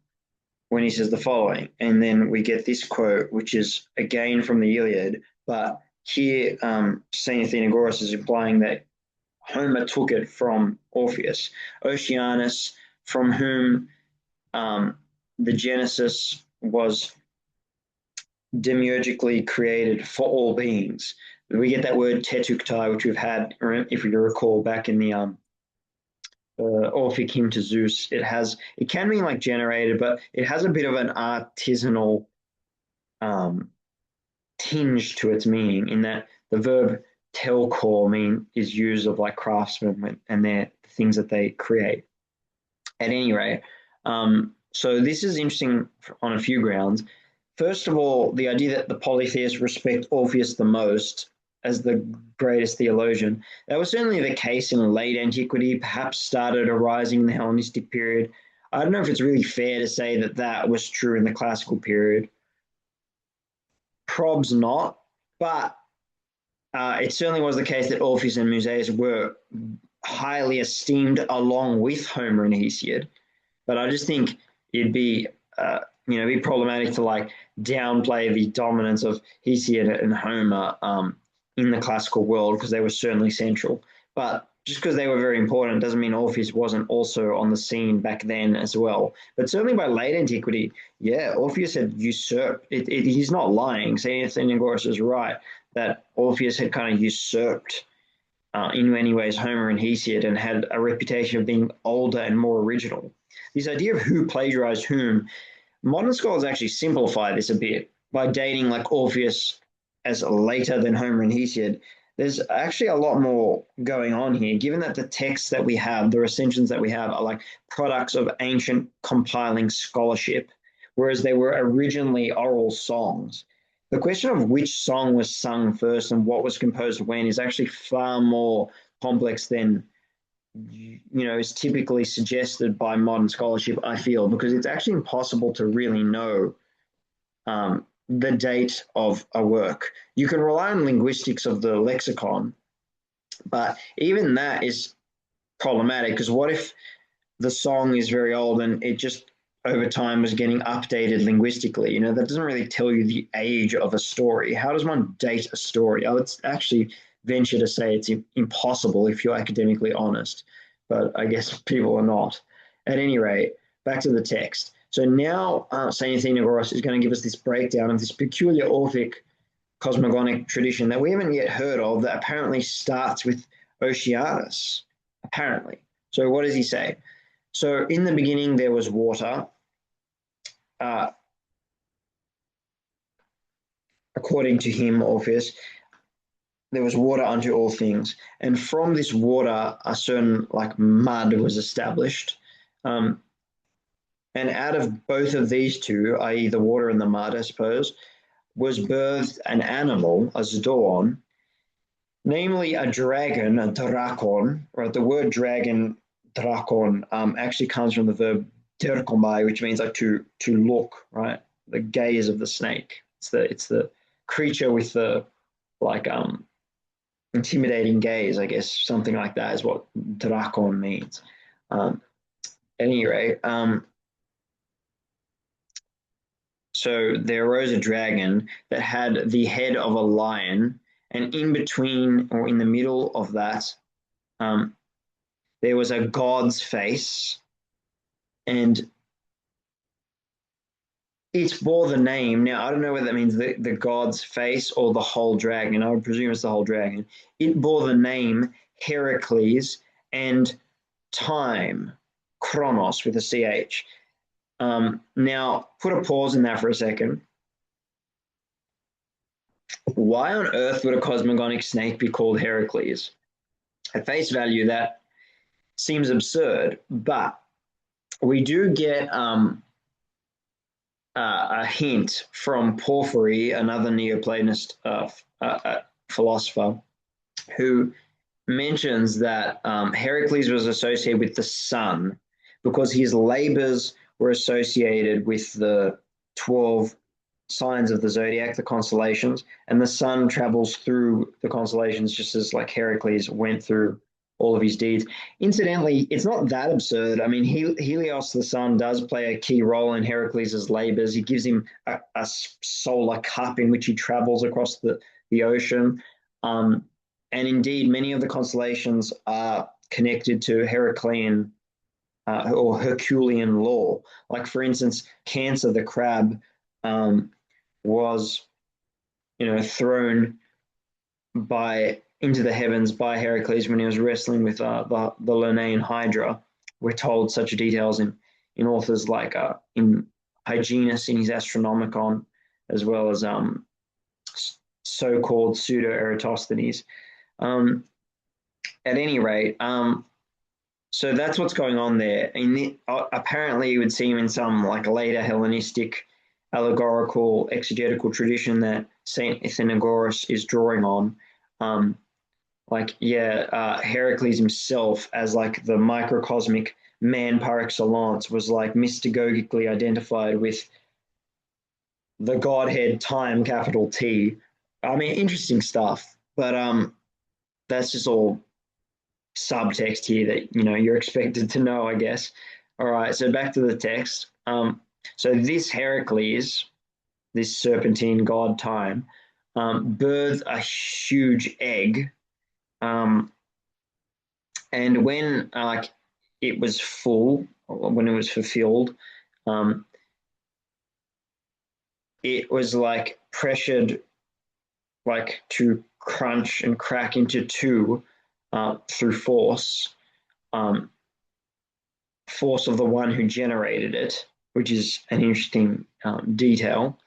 when he says the following. And then we get this quote, which is again from the Iliad, but here St. Athenagoras is implying that Homer took it from Orpheus. Oceanus, from whom the Genesis was demiurgically created for all beings. We get that word tetuktai, which we've had, if you recall, back in the Orphic hymn to Zeus. It can mean like generated, but it has a bit of an artisanal um, tinge to its meaning in that the verb telkor is used of like craftsmen and their things that they create. At any rate, so this is interesting on a few grounds. First of all, the idea that the polytheists respect Orpheus the most as the greatest theologian, that was certainly the case in late antiquity, perhaps started arising in the Hellenistic period. I don't know if it's really fair to say that that was true in the classical period. Probs not, but it certainly was the case that Orpheus and Musaeus were highly esteemed along with Homer and Hesiod. But I just think it'd be be problematic to like downplay the dominance of Hesiod and Homer in the classical world because they were certainly central. But just because they were very important doesn't mean Orpheus wasn't also on the scene back then as well. But certainly by late antiquity, yeah, Orpheus had usurped. He's not lying. St. Athenagoras is right that Orpheus had kind of usurped in many ways Homer and Hesiod and had a reputation of being older and more original. This idea of who plagiarized whom, modern scholars actually simplify this a bit by dating like Orpheus as later than Homer and Hesiod. There's actually a lot more going on here, given that the texts that we have, the recensions that we have, are like products of ancient compiling scholarship, whereas they were originally oral songs. The question of which song was sung first and what was composed when is actually far more complex than is typically suggested by modern scholarship, I feel, because it's actually impossible to really know the date of a work. You can rely on linguistics of the lexicon, but even that is problematic because what if the song is very old and it just over time was getting updated linguistically? That doesn't really tell you the age of a story. How does one date a story? I would actually venture to say it's impossible if you're academically honest, but I guess people are not. At any rate, back to the text. So now St. Athenagoras is going to give us this breakdown of this peculiar Orphic cosmogonic tradition that we haven't yet heard of that apparently starts with Oceanus, apparently. So what does he say? So in the beginning there was water, according to him, Orpheus, there was water unto all things. And from this water, a certain like mud was established. And out of both of these two, i.e. the water and the mud, I suppose, was birthed an animal, a zoon, namely a dragon, a drakon, right? The word dragon, drakon, actually comes from the verb terkomai, which means like to look, right? The gaze of the snake. It's the creature with the like intimidating gaze, I guess, something like that is what drakon means. At any rate, So there arose a dragon that had the head of a lion, and in between or in the middle of that, um, there was a god's face, and it bore the name. Now, I don't know whether that means the god's face or the whole dragon. I would presume it's the whole dragon. It bore the name Heracles and time, Chronos with a CH. Now, put a pause in that for a second. Why on earth would a cosmogonic snake be called Heracles? At face value, that seems absurd, but we do get a hint from Porphyry, another Neoplatonist philosopher, who mentions that Heracles was associated with the sun because his labors were associated with the 12 signs of the zodiac, the constellations, and the sun travels through the constellations just as like Heracles went through all of his deeds. Incidentally, it's not that absurd. I mean, Helios, the sun, does play a key role in Heracles' labors. He gives him a solar cup in which he travels across the ocean. And indeed, many of the constellations are connected to Heraclean or Herculean law. Like, for instance, Cancer, the crab, was, thrown into the heavens by Heracles when he was wrestling with the Lernaean Hydra. We're told such details in authors like in Hyginus in his Astronomicon, as well as so-called pseudo-Eratosthenes. At any rate, so that's what's going on there. Apparently, it would seem in some like later Hellenistic allegorical exegetical tradition that Saint Athenagoras is drawing on. Heracles himself as like the microcosmic man par excellence was like mystagogically identified with the Godhead time, capital T. I mean, interesting stuff, but that's just all subtext here that you're expected to know, I guess. All right, so back to the text. So this Heracles, this serpentine god time, birthed a huge egg, and when it was full, when it was fulfilled, it was like pressured, like to crunch and crack into two through force. Force of the one who generated it, which is an interesting detail.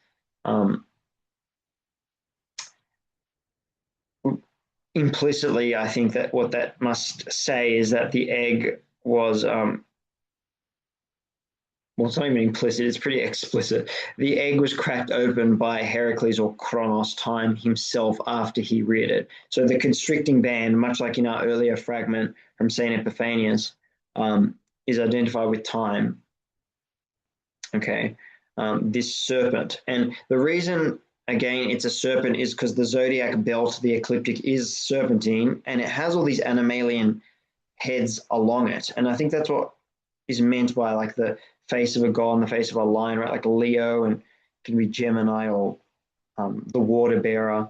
Implicitly, I think that what that must say is that the egg was, well, it's not even implicit, it's pretty explicit. The egg was cracked open by Heracles or Kronos, time himself, after he reared it. So the constricting band, much like in our earlier fragment from St. Epiphanius, is identified with time. Okay, this serpent. And the reason, again, it's a serpent is because the zodiac belt, the ecliptic, is serpentine, and it has all these animalian heads along it. And I think that's what is meant by like the face of a god and the face of a lion, right? Like Leo, and it can be Gemini or the water bearer,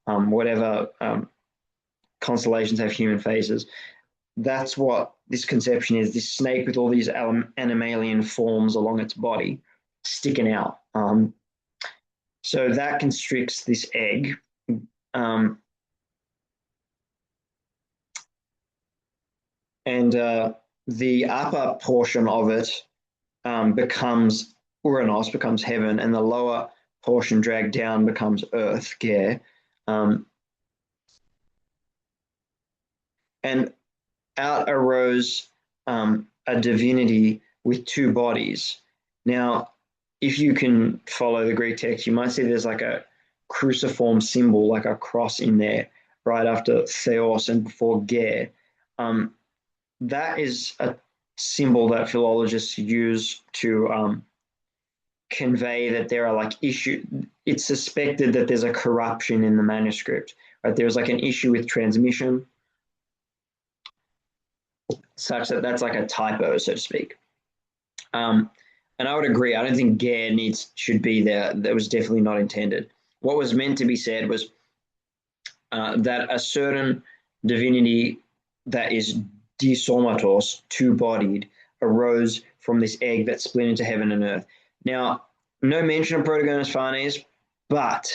whatever constellations have human faces. That's what this conception is, this snake with all these animalian forms along its body sticking out. So that constricts this egg. And the upper portion of it becomes Uranos, becomes heaven, and the lower portion dragged down becomes earth, Ger. And out arose a divinity with two bodies. Now, if you can follow the Greek text, you might see there's like a cruciform symbol, like a cross in there, right after Theos and before Ger. That is a symbol that philologists use to convey that there are like issues. It's suspected that there's a corruption in the manuscript, right? There's like an issue with transmission, such that that's like a typo, so to speak. and I would agree. I don't think Gare needs should be there. That was definitely not intended. What was meant to be said was that a certain divinity that is disomatos, two-bodied, arose from this egg that split into heaven and earth. Now, no mention of Protogonus-Phanes, but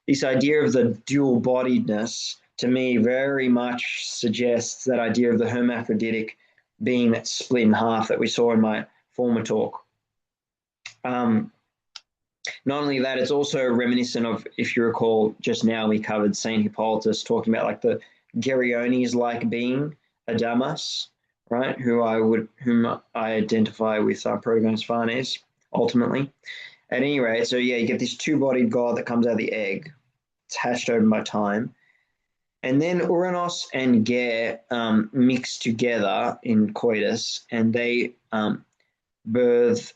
this idea of the dual-bodiedness to me very much suggests that idea of the hermaphroditic being that split in half that we saw in my former talk. Not only that, it's also reminiscent of, if you recall, just now we covered Saint Hippolytus talking about like the Geryones-like being, Adamas, right? Whom I identify with Protogonus-Phanes ultimately. At any rate, so yeah, you get this two-bodied god that comes out of the egg. It's hatched open by time. And then Uranus and Ger mix together in coitus, and they birth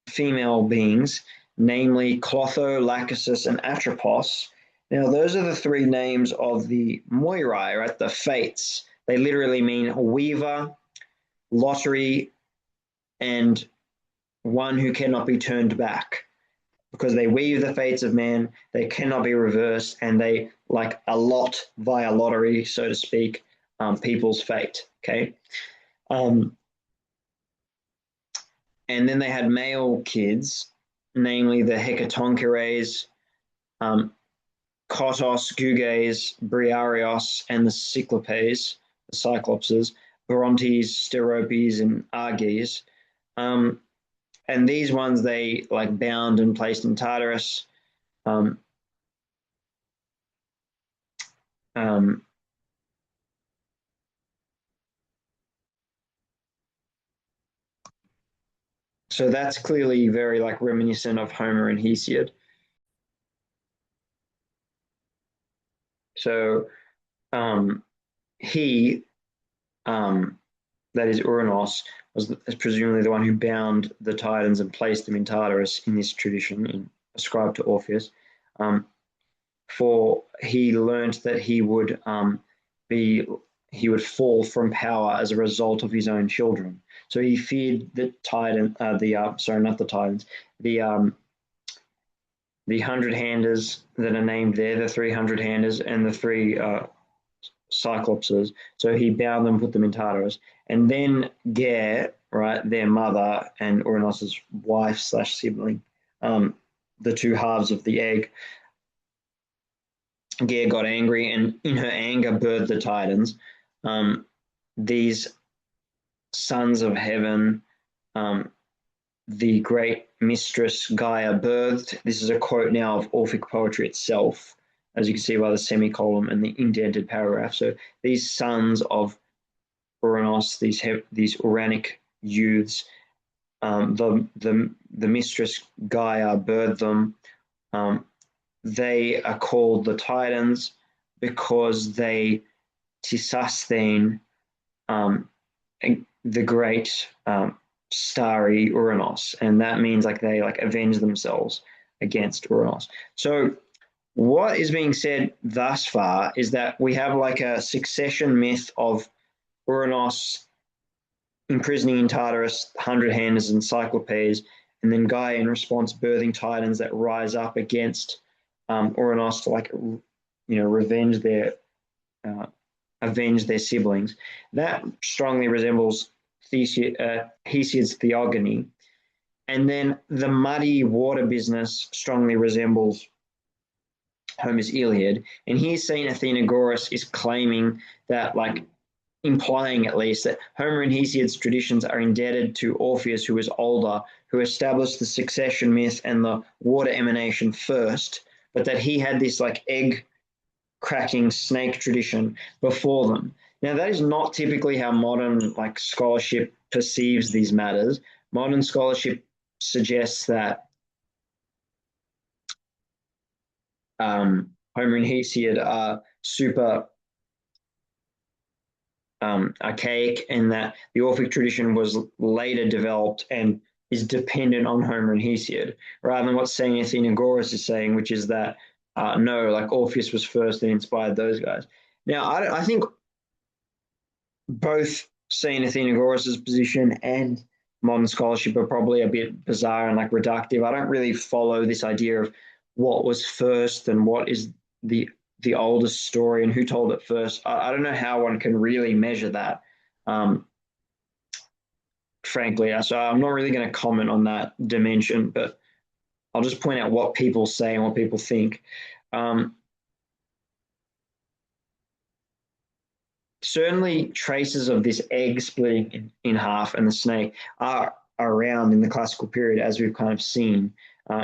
female beings, namely Clotho, Lachesis, and Atropos. Now, those are the three names of the Moirai, right? The fates. They literally mean weaver, lottery, and one who cannot be turned back. Because they weave the fates of man, they cannot be reversed, and they like allot via lottery, so to speak, people's fate. Okay. And then they had male kids, namely the Hecatoncheires, Kotos, Guges, Briareos, and the Cyclopes, the Cyclopses, Brontes, Steropes, and Arges. And these ones they like bound and placed in Tartarus. Um, um, so that's clearly very like reminiscent of Homer and Hesiod. So um, he, that is Uranos, was presumably the one who bound the Titans and placed them in Tartarus in this tradition, ascribed to Orpheus. Um, for he learned that be he would fall from power as a result of his own children. So he feared the Titan, sorry, not the Titans, the hundred handers that are named there, the 300 handers, and the three Cyclopses. So he bound them, put them in Tartarus, and then Ger, right, their mother and Uranus's wife slash sibling, the two halves of the egg. Ger got angry, and in her anger, birthed the Titans. These sons of heaven, the great mistress Gaia birthed. This is a quote now of Orphic poetry itself, as you can see by the semicolon and the indented paragraph. So these sons of Uranus, these Uranic youths, the mistress Gaia birthed them. They are called the Titans because they sustain the great starry Uranus, and that means like they like avenge themselves against Uranus. So what is being said thus far is that we have like a succession myth of Uranus imprisoning in Tartarus hundred handers and Cyclopes, and then Gaia in response birthing Titans that rise up against Uranus to like avenge their siblings. That strongly resembles Hesiod's theogony. And then the muddy water business strongly resembles Homer's Iliad. And here St. Athenagoras is claiming that, like, implying at least, that Homer and Hesiod's traditions are indebted to Orpheus, who was older, who established the succession myth and the water emanation first, but that he had this like egg cracking snake tradition before them. Now, that is not typically how modern like scholarship perceives these matters. Modern scholarship suggests that Homer and Hesiod are super archaic, and that the Orphic tradition was later developed and is dependent on Homer and Hesiod, rather than what St. Athenagoras is saying, which is that no, like Orpheus was first and inspired those guys. Now, I think both St. Athenagoras' position and modern scholarship are probably a bit bizarre and like reductive. I don't really follow this idea of what was first and what is the oldest story and who told it first. I don't know how one can really measure that. Um, Frankly, so I'm not really going to comment on that dimension, but I'll just point out what people say and what people think. Um, Certainly, traces of this egg splitting in half and the snake are around in the classical period, as we've kind of seen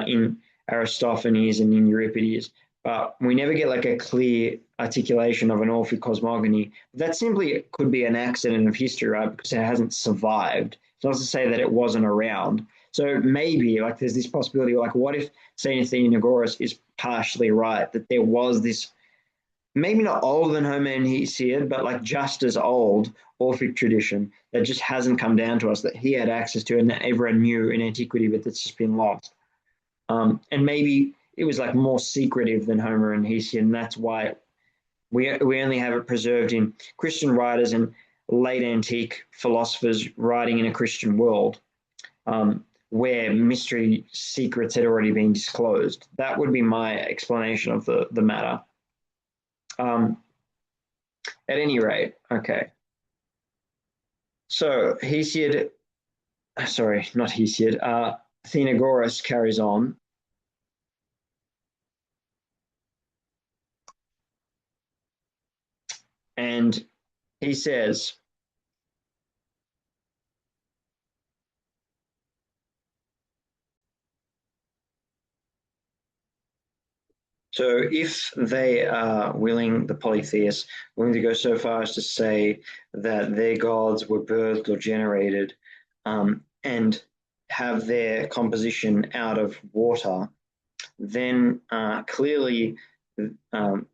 in Aristophanes and in Euripides. But we never get like a clear articulation of an Orphic cosmogony. That simply could be an accident of history, right? Because it hasn't survived. It's not to say that it wasn't around. So maybe like there's this possibility, like what if Saint Athenagoras is partially right, that there was this maybe not older than Homer and Hesiod, but like just as old Orphic tradition that just hasn't come down to us that he had access to and that everyone knew in antiquity, but that's just been lost. And maybe it was like more secretive than Homer and Hesiod, and that's why we only have it preserved in Christian writers and late antique philosophers writing in a Christian world, where mystery secrets had already been disclosed. That would be my explanation of the matter. Um, at any rate, okay. So Hesiod, sorry, not Hesiod, Athenagoras carries on, and he says, so if they are willing, the polytheists, willing to go so far as to say that their gods were birthed or generated and have their composition out of water, then clearly um,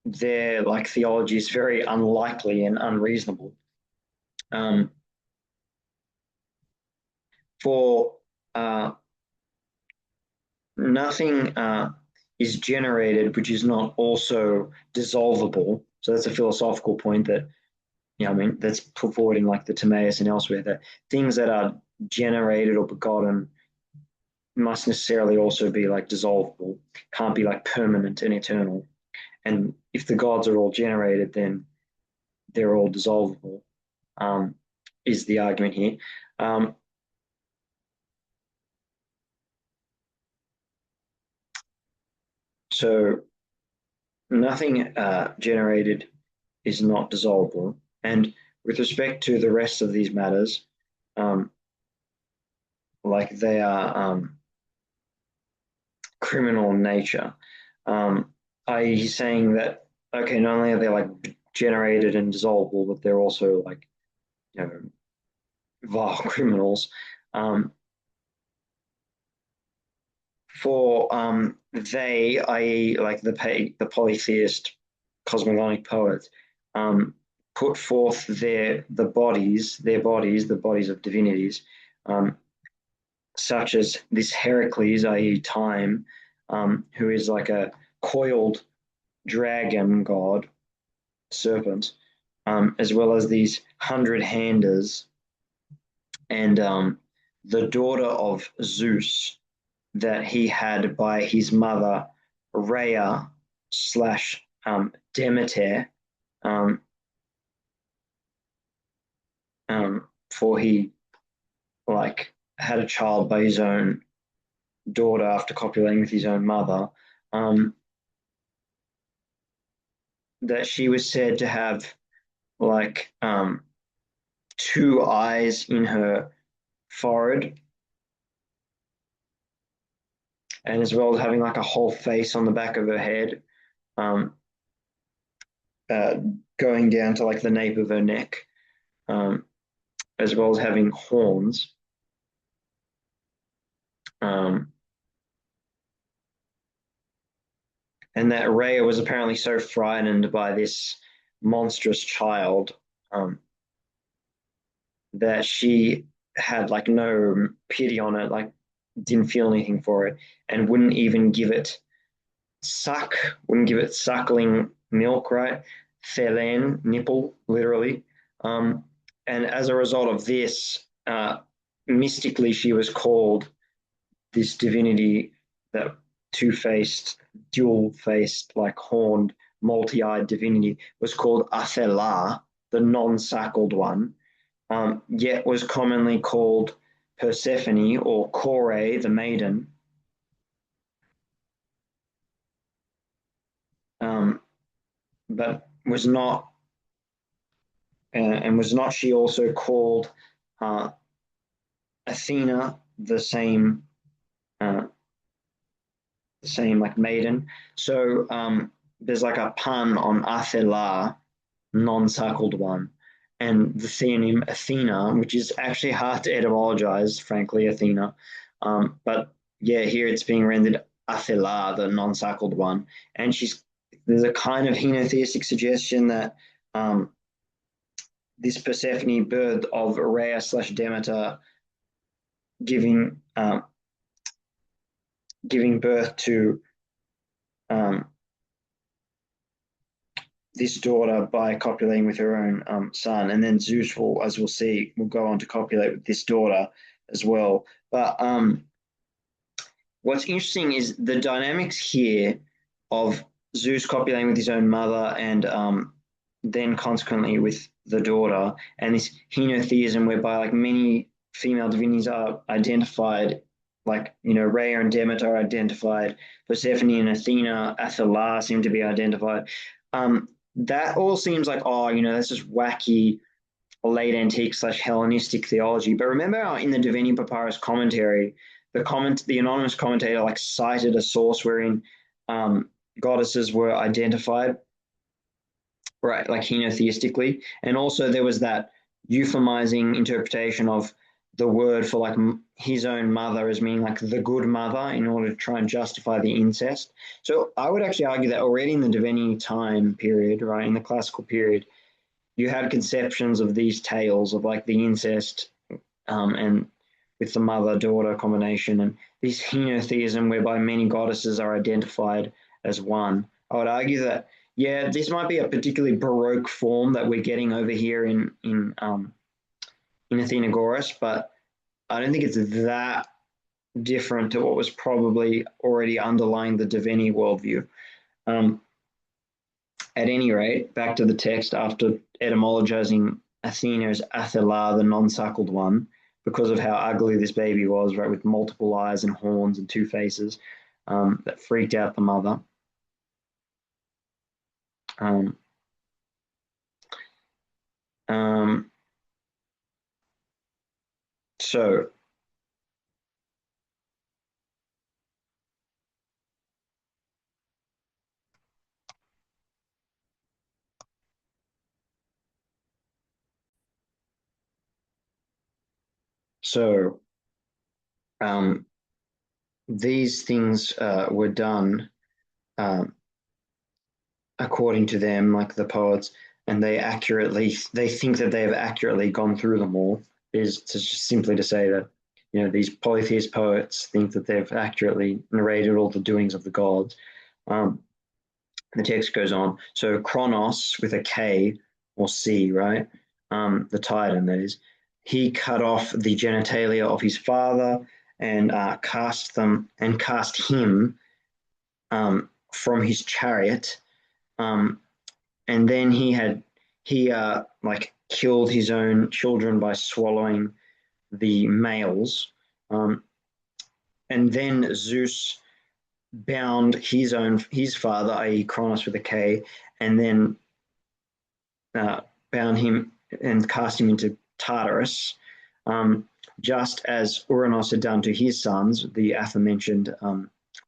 their like theology is very unlikely and unreasonable. Um, for nothing is generated which is not also dissolvable. So that's a philosophical point that I mean that's put forward in like the Timaeus and elsewhere that things that are generated or begotten must necessarily also be like dissolvable, can't be like permanent and eternal. And if the gods are all generated, then they're all dissolvable. Um, is the argument here? Um, so nothing generated is not dissolvable. And with respect to the rest of these matters, um, like they are criminal in nature. He's saying that okay, not only are they like generated and dissolvable, but they're also like you know vile criminals. Um, for they, i.e., like the polytheist cosmogonic poets, um, put forth their bodies, the bodies of divinities, um, such as this Heracles, i.e., time, who is like a coiled dragon god, serpent, as well as these hundred handers, and the daughter of Zeus that he had by his mother Rhea slash Demeter, um, for he like had a child by his own daughter after copulating with his own mother. Um, that she was said to have like two eyes in her forehead, and as well as having like a whole face on the back of her head, um, uh, going down to like the nape of her neck, um, as well as having horns. Um, and that Rhea was apparently so frightened by this monstrous child that she had like no pity on it, like didn't feel anything for it, and wouldn't even give it suck, wouldn't give it suckling milk, right? Thelen, nipple, literally. Um, and as a result of this, mystically she was called this divinity, that two-faced, dual-faced, like horned, multi-eyed divinity, was called Athela, the non-sackled one, yet was commonly called Persephone or Kore, the maiden. But was not, and was not she also called uh, Athena, uh, the same like maiden? So there's like a pun on Athela, non-suckled one, and the theonym Athena, which is actually hard to etymologize, frankly, Athena. But yeah, here it's being rendered Athela, the non-suckled one, and there's a kind of henotheistic suggestion that um, this Persephone birth of Rhea slash Demeter, giving giving birth to um, this daughter by copulating with her own son, and then Zeus will, as we'll see, will go on to copulate with this daughter as well. But what's interesting is the dynamics here of Zeus copulating with his own mother, and then consequently with the daughter, and this henotheism whereby like many female divinities are identified, like Rhea and Demeter are identified, Persephone and Athena, Athela seem to be identified. That all seems like, oh, that's just wacky late antique slash Hellenistic theology. But remember in the Divini Papyrus commentary, the anonymous commentator like cited a source wherein goddesses were identified, right, like henotheistically, and also there was that euphemizing interpretation of the word for like his own mother as meaning like the good mother in order to try and justify the incest. So I would actually argue that already in the Divini time period, right, in the classical period, you had conceptions of these tales of like the incest, and with the mother-daughter combination, and this henotheism whereby many goddesses are identified as one. I would argue that, yeah, this might be a particularly Baroque form that we're getting over here in Athenagoras, but I don't think it's that different to what was probably already underlying the Divini worldview. Um, at any rate, back to the text, after etymologizing Athena as Athela, the non-suckled one, because of how ugly this baby was, right, with multiple eyes and horns and two faces, that freaked out the mother. Um, um, so, so um, these things were done um, according to them, like the poets, and they think that they have accurately gone through them all. Is to just simply to say that these polytheist poets think that they've accurately narrated all the doings of the gods. Um, the text goes on. So Kronos with a K or C, right? The Titan, that is. He cut off the genitalia of his father and cast him from his chariot. And then he like killed his own children by swallowing the males. And then Zeus bound his father, i.e. Kronos with a K, and then bound him and cast him into Tartarus, just as Uranos had done to his sons, the aforementioned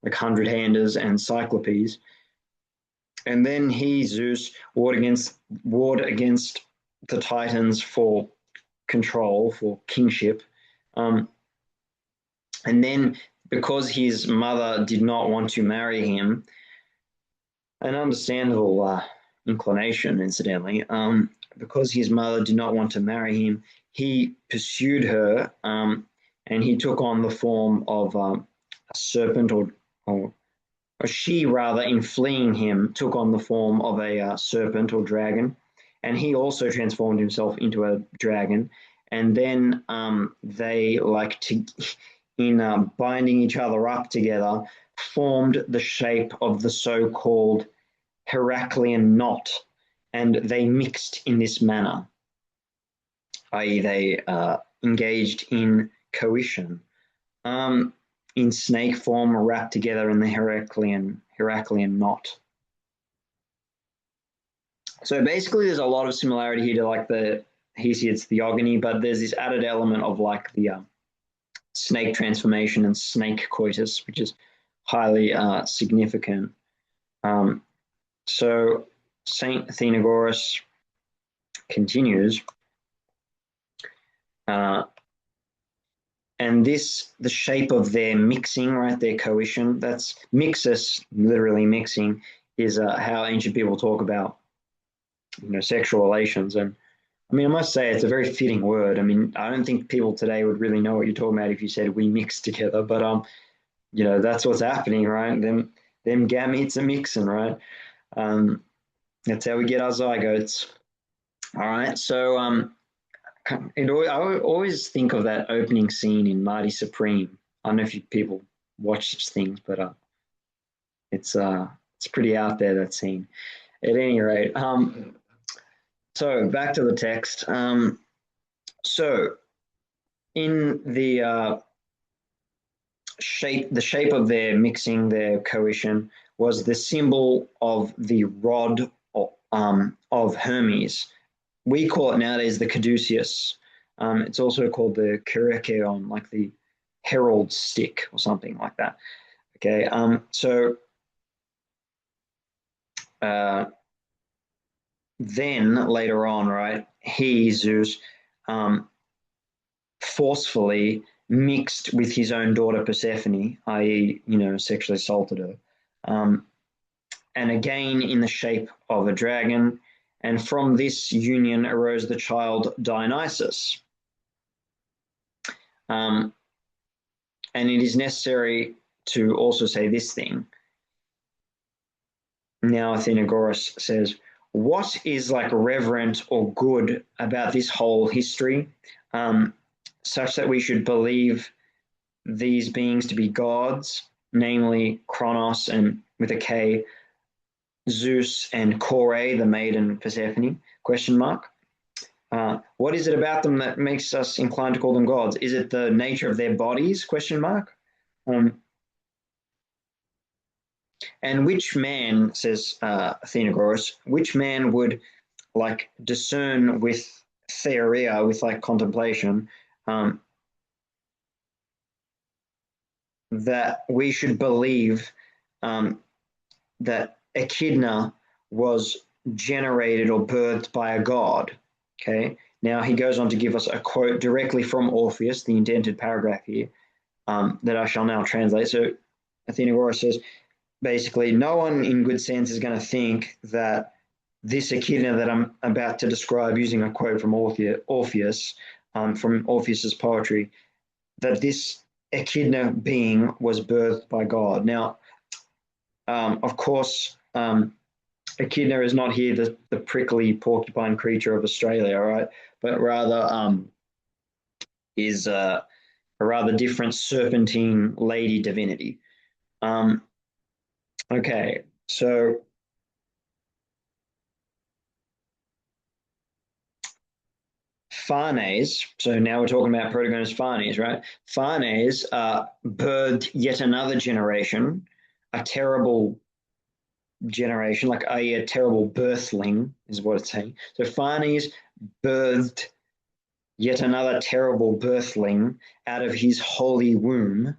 like hundred-handers and Cyclopes. And then he, Zeus, warred against the Titans for control, for kingship. And then, because his mother did not want to marry him, an understandable inclination, incidentally, because his mother did not want to marry him, he pursued her, and he took on the form of a serpent, or she rather, in fleeing him, took on the form of a serpent or dragon, and he also transformed himself into a dragon. and then they like to, in binding each other up together, formed the shape of the so-called Heraclean knot, and they mixed in this manner, i.e., they engaged in coition. In snake form, wrapped together in the Heraclean knot. So basically, there's a lot of similarity here to like the Hesiod's theogony, but there's this added element of like the snake transformation and snake coitus, which is highly significant. So Saint Athenagoras continues, and this, the shape of their mixing, right, their coition, that's mixus, literally mixing, is how ancient people talk about, sexual relations. And I mean, I must say it's a very fitting word. I mean, I don't think people today would really know what you're talking about if you said we mix together, but that's what's happening, right? Them gametes are mixing, right? That's how we get our zygotes. All right, so I always think of that opening scene in Marty Supreme. I don't know if people watch such things, but it's pretty out there, that scene. At any rate, so back to the text. So in the shape of their mixing, their coition, was the symbol of the rod of Hermes. We call it nowadays the caduceus. It's also called the kyriakeion, like the herald stick or something like that. Okay, so then later on, right, he, Zeus, forcefully mixed with his own daughter Persephone, i.e., sexually assaulted her. And again in the shape of a dragon, and from this union arose the child Dionysus. And it is necessary to also say this thing. Now Athenagoras says, what is like reverent or good about this whole history, such that we should believe these beings to be gods, namely Kronos, and with a K, Zeus, and Kore, the maiden Persephone, question mark. What is it about them that makes us inclined to call them gods? Is it the nature of their bodies, question mark? And which man, says Athenagoras, which man would like discern with theoria, with like contemplation, that we should believe that Echidna was generated or birthed by a god. Okay. Now he goes on to give us a quote directly from Orpheus, the indented paragraph here, that I shall now translate. So Athenagoras says, basically, no one in good sense is going to think that this Echidna that I'm about to describe, using a quote from Orpheus, from Orpheus's poetry, that this Echidna being was birthed by God. Now, of course, Echidna is not here the prickly porcupine creature of Australia, right? But rather is a rather different serpentine lady divinity. Okay, so Phanes, so now we're talking about Protogonus-Phanes, right? Phanes birthed yet another generation, a terrible generation, like a terrible birthling is what it's saying. So Phanes birthed yet another terrible birthling out of his holy womb.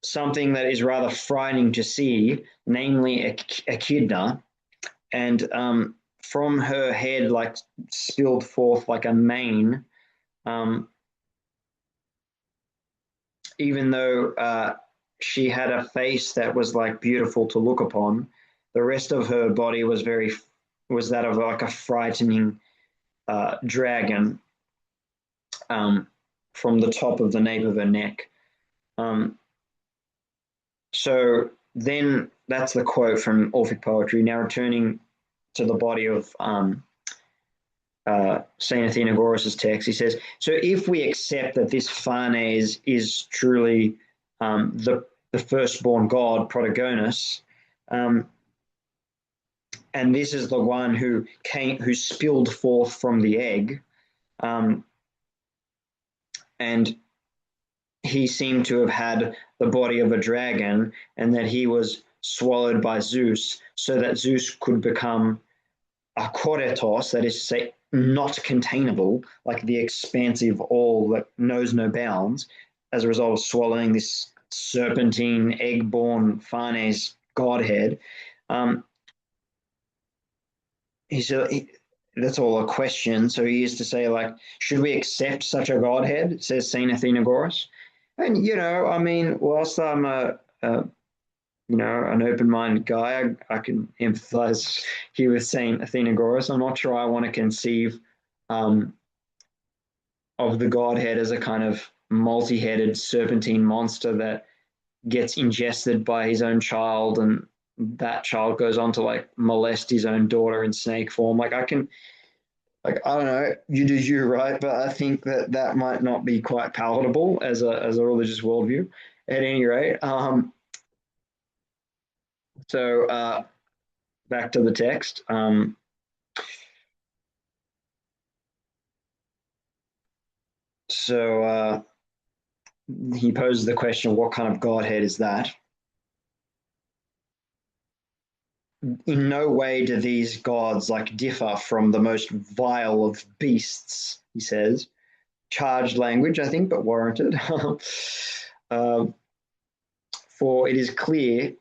Something that is rather frightening to see, namely Echidna, and from her head like spilled forth like a mane, even though she had a face that was like beautiful to look upon, the rest of her body was that of like a frightening dragon, from the top of the nape of her neck. So then that's the quote from Orphic poetry. Now returning to the body of St. Athenagoras' text. He says, so if we accept that this Phanes is truly the firstborn god, Protogonus, um, and this is the one who spilled forth from the egg, um, and he seemed to have had the body of a dragon, and that he was swallowed by Zeus, so that Zeus could become a koretos, that is to say, not containable, like the expansive all that knows no bounds, as a result of swallowing this serpentine, egg-born Phanes godhead. Um, he's a, he, that's all a question. So he used to say, like, should we accept such a godhead? Says Saint Athenagoras. And I mean, whilst I'm an open-minded guy, I can empathize here with Saint Athenagoras. I'm not sure I want to conceive um, of the Godhead as a kind of multi-headed serpentine monster that gets ingested by his own child, and that child goes on to like molest his own daughter in snake form. Like I don't know, you do you, right? But I think that might not be quite palatable as a religious worldview. At any rate, so back to the text. So he poses the question, what kind of Godhead is that? In no way do these gods like differ from the most vile of beasts, he says. Charged language, I think, but warranted. um, for it is clear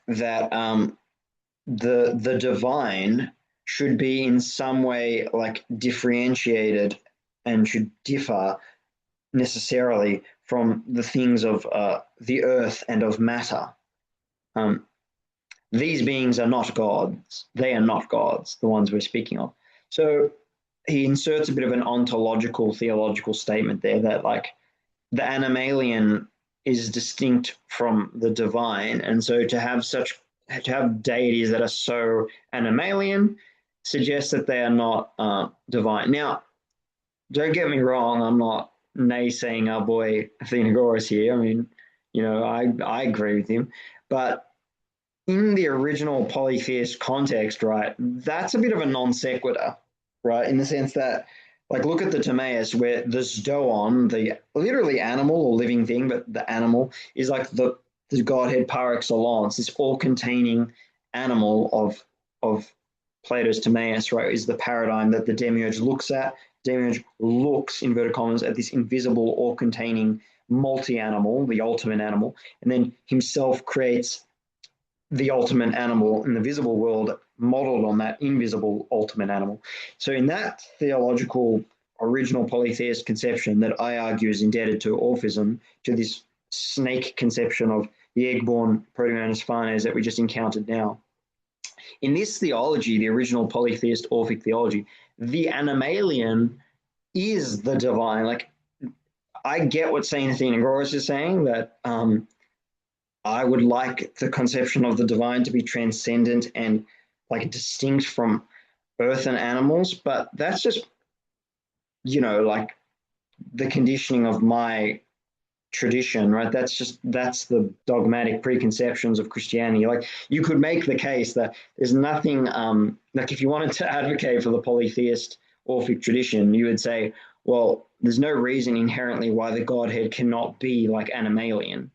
that the divine should be in some way like differentiated and should differ necessarily from the things of the earth and of matter. Um, these beings are not gods. They are not gods, the ones we're speaking of. So he inserts a bit of an ontological, theological statement there that, like, the animalian is distinct from the divine. And so to have deities that are so animalian suggests that they are not divine. Now, don't get me wrong, I'm not naysaying our boy Athenagoras here. I mean, I agree with him. But in the original polytheist context, right, that's a bit of a non sequitur, right? In the sense that, like, look at the Timaeus, where the Zdoon, the literally animal or living thing, but the animal is like the godhead par excellence, this all-containing animal of Plato's Timaeus, right, is the paradigm that the demiurge looks at. Demiurge looks, inverted commas, at this invisible, all-containing multi-animal, the ultimate animal, and then himself creates the ultimate animal in the visible world modeled on that invisible ultimate animal. So in that theological original polytheist conception that I argue is indebted to Orphism, to this snake conception of the egg-born Protogonus-Phanes that we just encountered now. In this theology, the original polytheist Orphic theology, the animalian is the divine. Like, I get what Saint Athenagoras is saying, that I would like the conception of the divine to be transcendent and like distinct from earth and animals, but that's just, like the conditioning of my tradition, right? That's the dogmatic preconceptions of Christianity. Like, you could make the case that there's nothing, like, if you wanted to advocate for the polytheist Orphic tradition, you would say, well, there's no reason inherently why the Godhead cannot be like animalian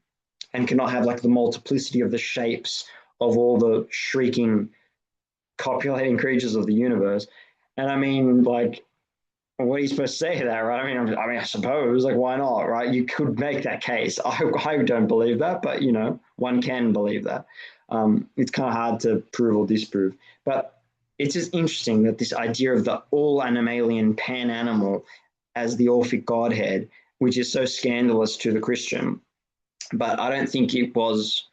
and cannot have like the multiplicity of the shapes of all the shrieking, copulating creatures of the universe. And I mean, like, what are you supposed to say to that, right? I suppose, like, why not, right? You could make that case. I don't believe that, but one can believe that. It's kind of hard to prove or disprove, but it's just interesting that this idea of the all animalian pan animal as the Orphic Godhead, which is so scandalous to the Christian, but I don't think it was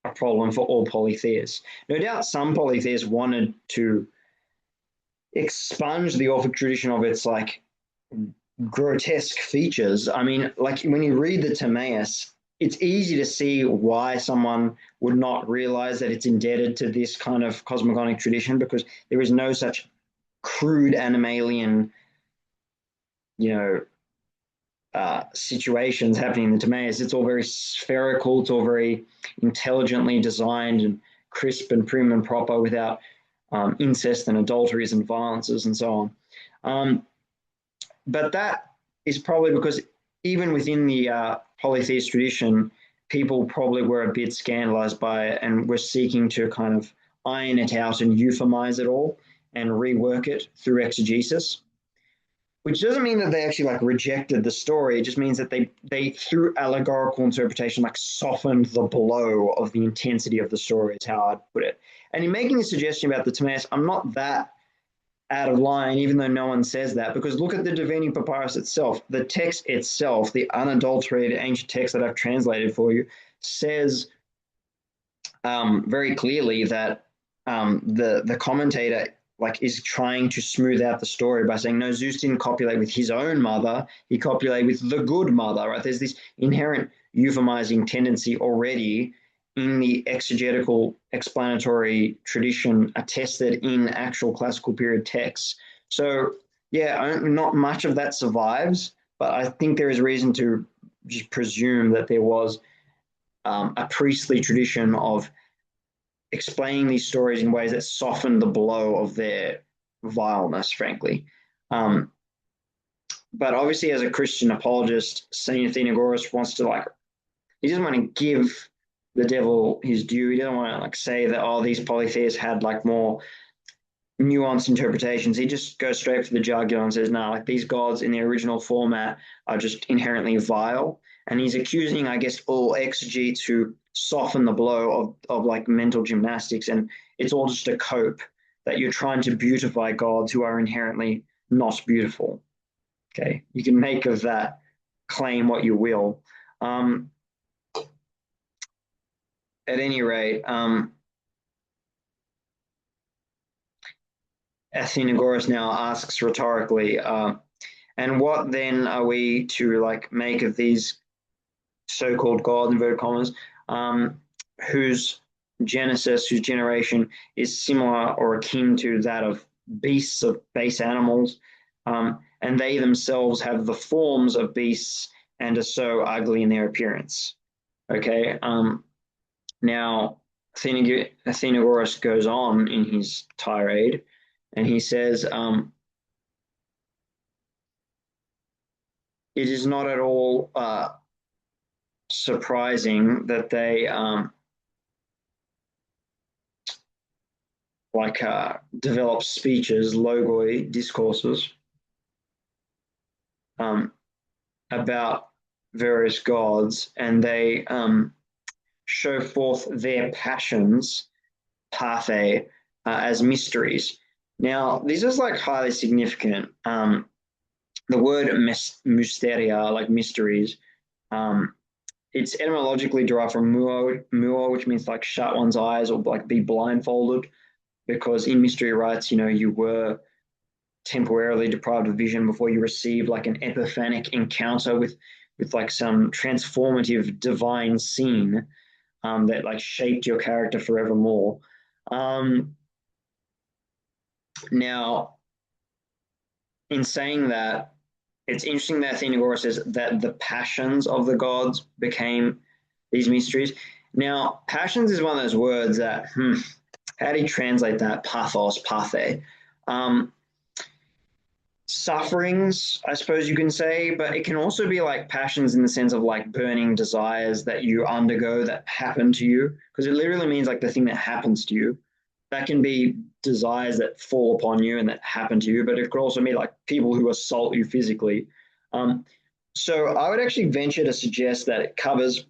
a problem for all polytheists. No doubt some polytheists wanted to expunge the Orphic tradition of its like grotesque features. I mean, like when you read the Timaeus, it's easy to see why someone would not realize that it's indebted to this kind of cosmogonic tradition, because there is no such crude animalian, you know, situations happening in the Timaeus. It's all very spherical. It's all very intelligently designed and crisp and prim and proper, without incest and adulteries and violences and so on. But that is probably because even within the polytheist tradition, people probably were a bit scandalized by it and were seeking to kind of iron it out and euphemize it all and rework it through exegesis, which doesn't mean that they actually like rejected the story. It just means that they through allegorical interpretation like softened the blow of the intensity of the story, is how I'd put it. And in making a suggestion about the Timaeus, I'm not that out of line, even though no one says that, because look at the Divini Papyrus itself. The text itself, the unadulterated ancient text that I've translated for you, says very clearly that the commentator like is trying to smooth out the story by saying, no, Zeus didn't copulate with his own mother, he copulated with the good mother, right? There's this inherent euphemizing tendency already in the exegetical explanatory tradition attested in actual classical period texts. So yeah, not much of that survives, but I think there is reason to just presume that there was a priestly tradition of explaining these stories in ways that soften the blow of their vileness, frankly. Um, but obviously, as a Christian apologist, Saint Athenagoras wants to like, he doesn't want to give the devil his due. He doesn't want to like say that, oh, these polytheists had like more nuanced interpretations. He just goes straight for the jugular and says, no, like these gods in the original format are just inherently vile. And he's accusing, I guess, all exegetes who soften the blow of like mental gymnastics. And it's all just a cope that you're trying to beautify gods who are inherently not beautiful. Okay. You can make of that claim what you will. At any rate, Athenagoras now asks rhetorically, and what then are we to like make of these so-called gods, inverted commas, whose genesis, whose generation is similar or akin to that of beasts, of base animals, and they themselves have the forms of beasts and are so ugly in their appearance. Okay. Now, Athenagoras goes on in his tirade, and he says, it is not at all surprising that they develop speeches, logoi, discourses about various gods, and they show forth their passions, pathe, as mysteries. Now, this is like highly significant. The word mysteria, like mysteries, it's etymologically derived from muo, which means like shut one's eyes or like be blindfolded, because in mystery rites, you know, you were temporarily deprived of vision before you received like an epiphanic encounter with like some transformative divine scene that like shaped your character forevermore. Now, in saying that, it's interesting that Athenagoras says that the passions of the gods became these mysteries. Now, passions is one of those words that, how do you translate that? Pathos, pathe. Sufferings, I suppose you can say, but it can also be like passions in the sense of like burning desires that you undergo that happen to you, because it literally means like the thing that happens to you. That can be desires that fall upon you and that happen to you, but it could also be like people who assault you physically. So I would actually venture to suggest that it covers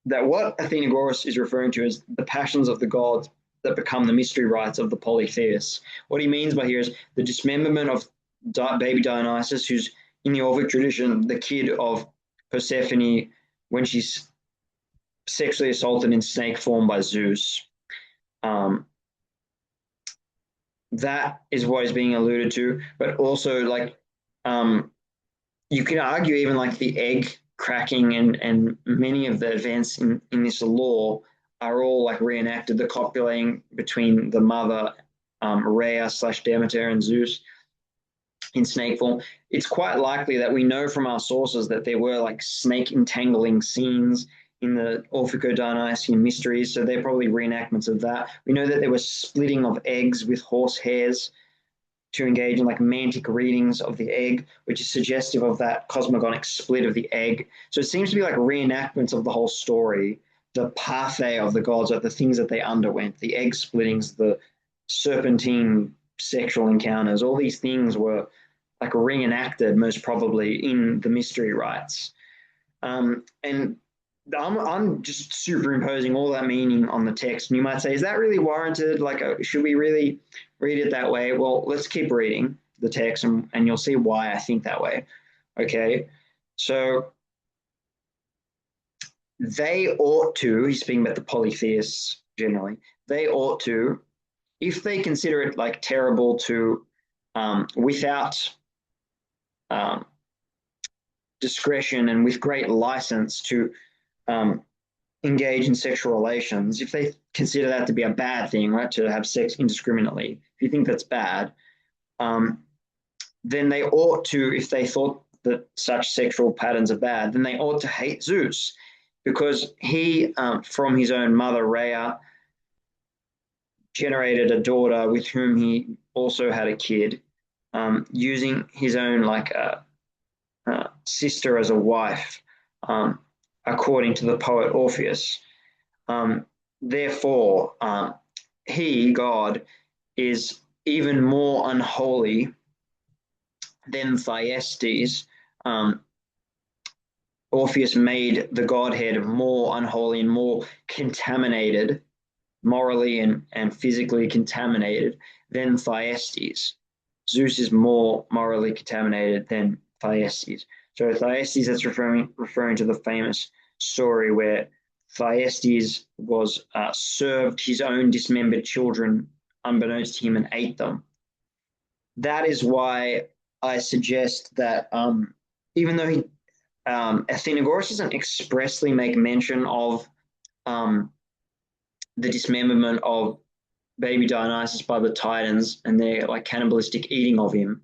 that what Athenagoras is referring to is the passions of the gods that become the mystery rites of the polytheists. What he means by here is the dismemberment of baby Dionysus, who's in the Orphic tradition, the kid of Persephone when she's sexually assaulted in snake form by Zeus. That is what is being alluded to, but also like you can argue even like the egg cracking and many of the events in this lore are all like reenacted. The copulating between the mother Rhea slash Demeter and Zeus in snake form. It's quite likely that we know from our sources that there were like snake entangling scenes in the Orphico-Dionysian mysteries, so they're probably reenactments of that. We know that there was splitting of eggs with horse hairs to engage in like mantic readings of the egg, which is suggestive of that cosmogonic split of the egg. So it seems to be like reenactments of the whole story, the pathe of the gods, like the things that they underwent, the egg splittings, the serpentine sexual encounters, all these things were like reenacted most probably in the mystery rites. And I'm just superimposing all that meaning on the text. And you might say, is that really warranted? Like, should we really read it that way? Well, let's keep reading the text and you'll see why I think that way. Okay. So they ought to, he's speaking about the polytheists generally, they ought to, if they consider it like terrible to, without discretion and with great license to engage in sexual relations, if they consider that to be a bad thing, right, to have sex indiscriminately, if you think that's bad, then they ought to, if they thought that such sexual patterns are bad, then they ought to hate Zeus because he, from his own mother Rhea, generated a daughter with whom he also had a kid, using his own like sister as a wife, according to the poet Orpheus. Therefore, he, God, is even more unholy than Thyestes. Orpheus made the Godhead more unholy and more contaminated, morally and physically contaminated than Thyestes. Zeus is more morally contaminated than Thyestes. So Thyestes, that's referring to the famous story where Thyestes was served his own dismembered children unbeknownst to him and ate them. That is why I suggest that even though Athenagoras doesn't expressly make mention of the dismemberment of baby Dionysus by the Titans and their like cannibalistic eating of him,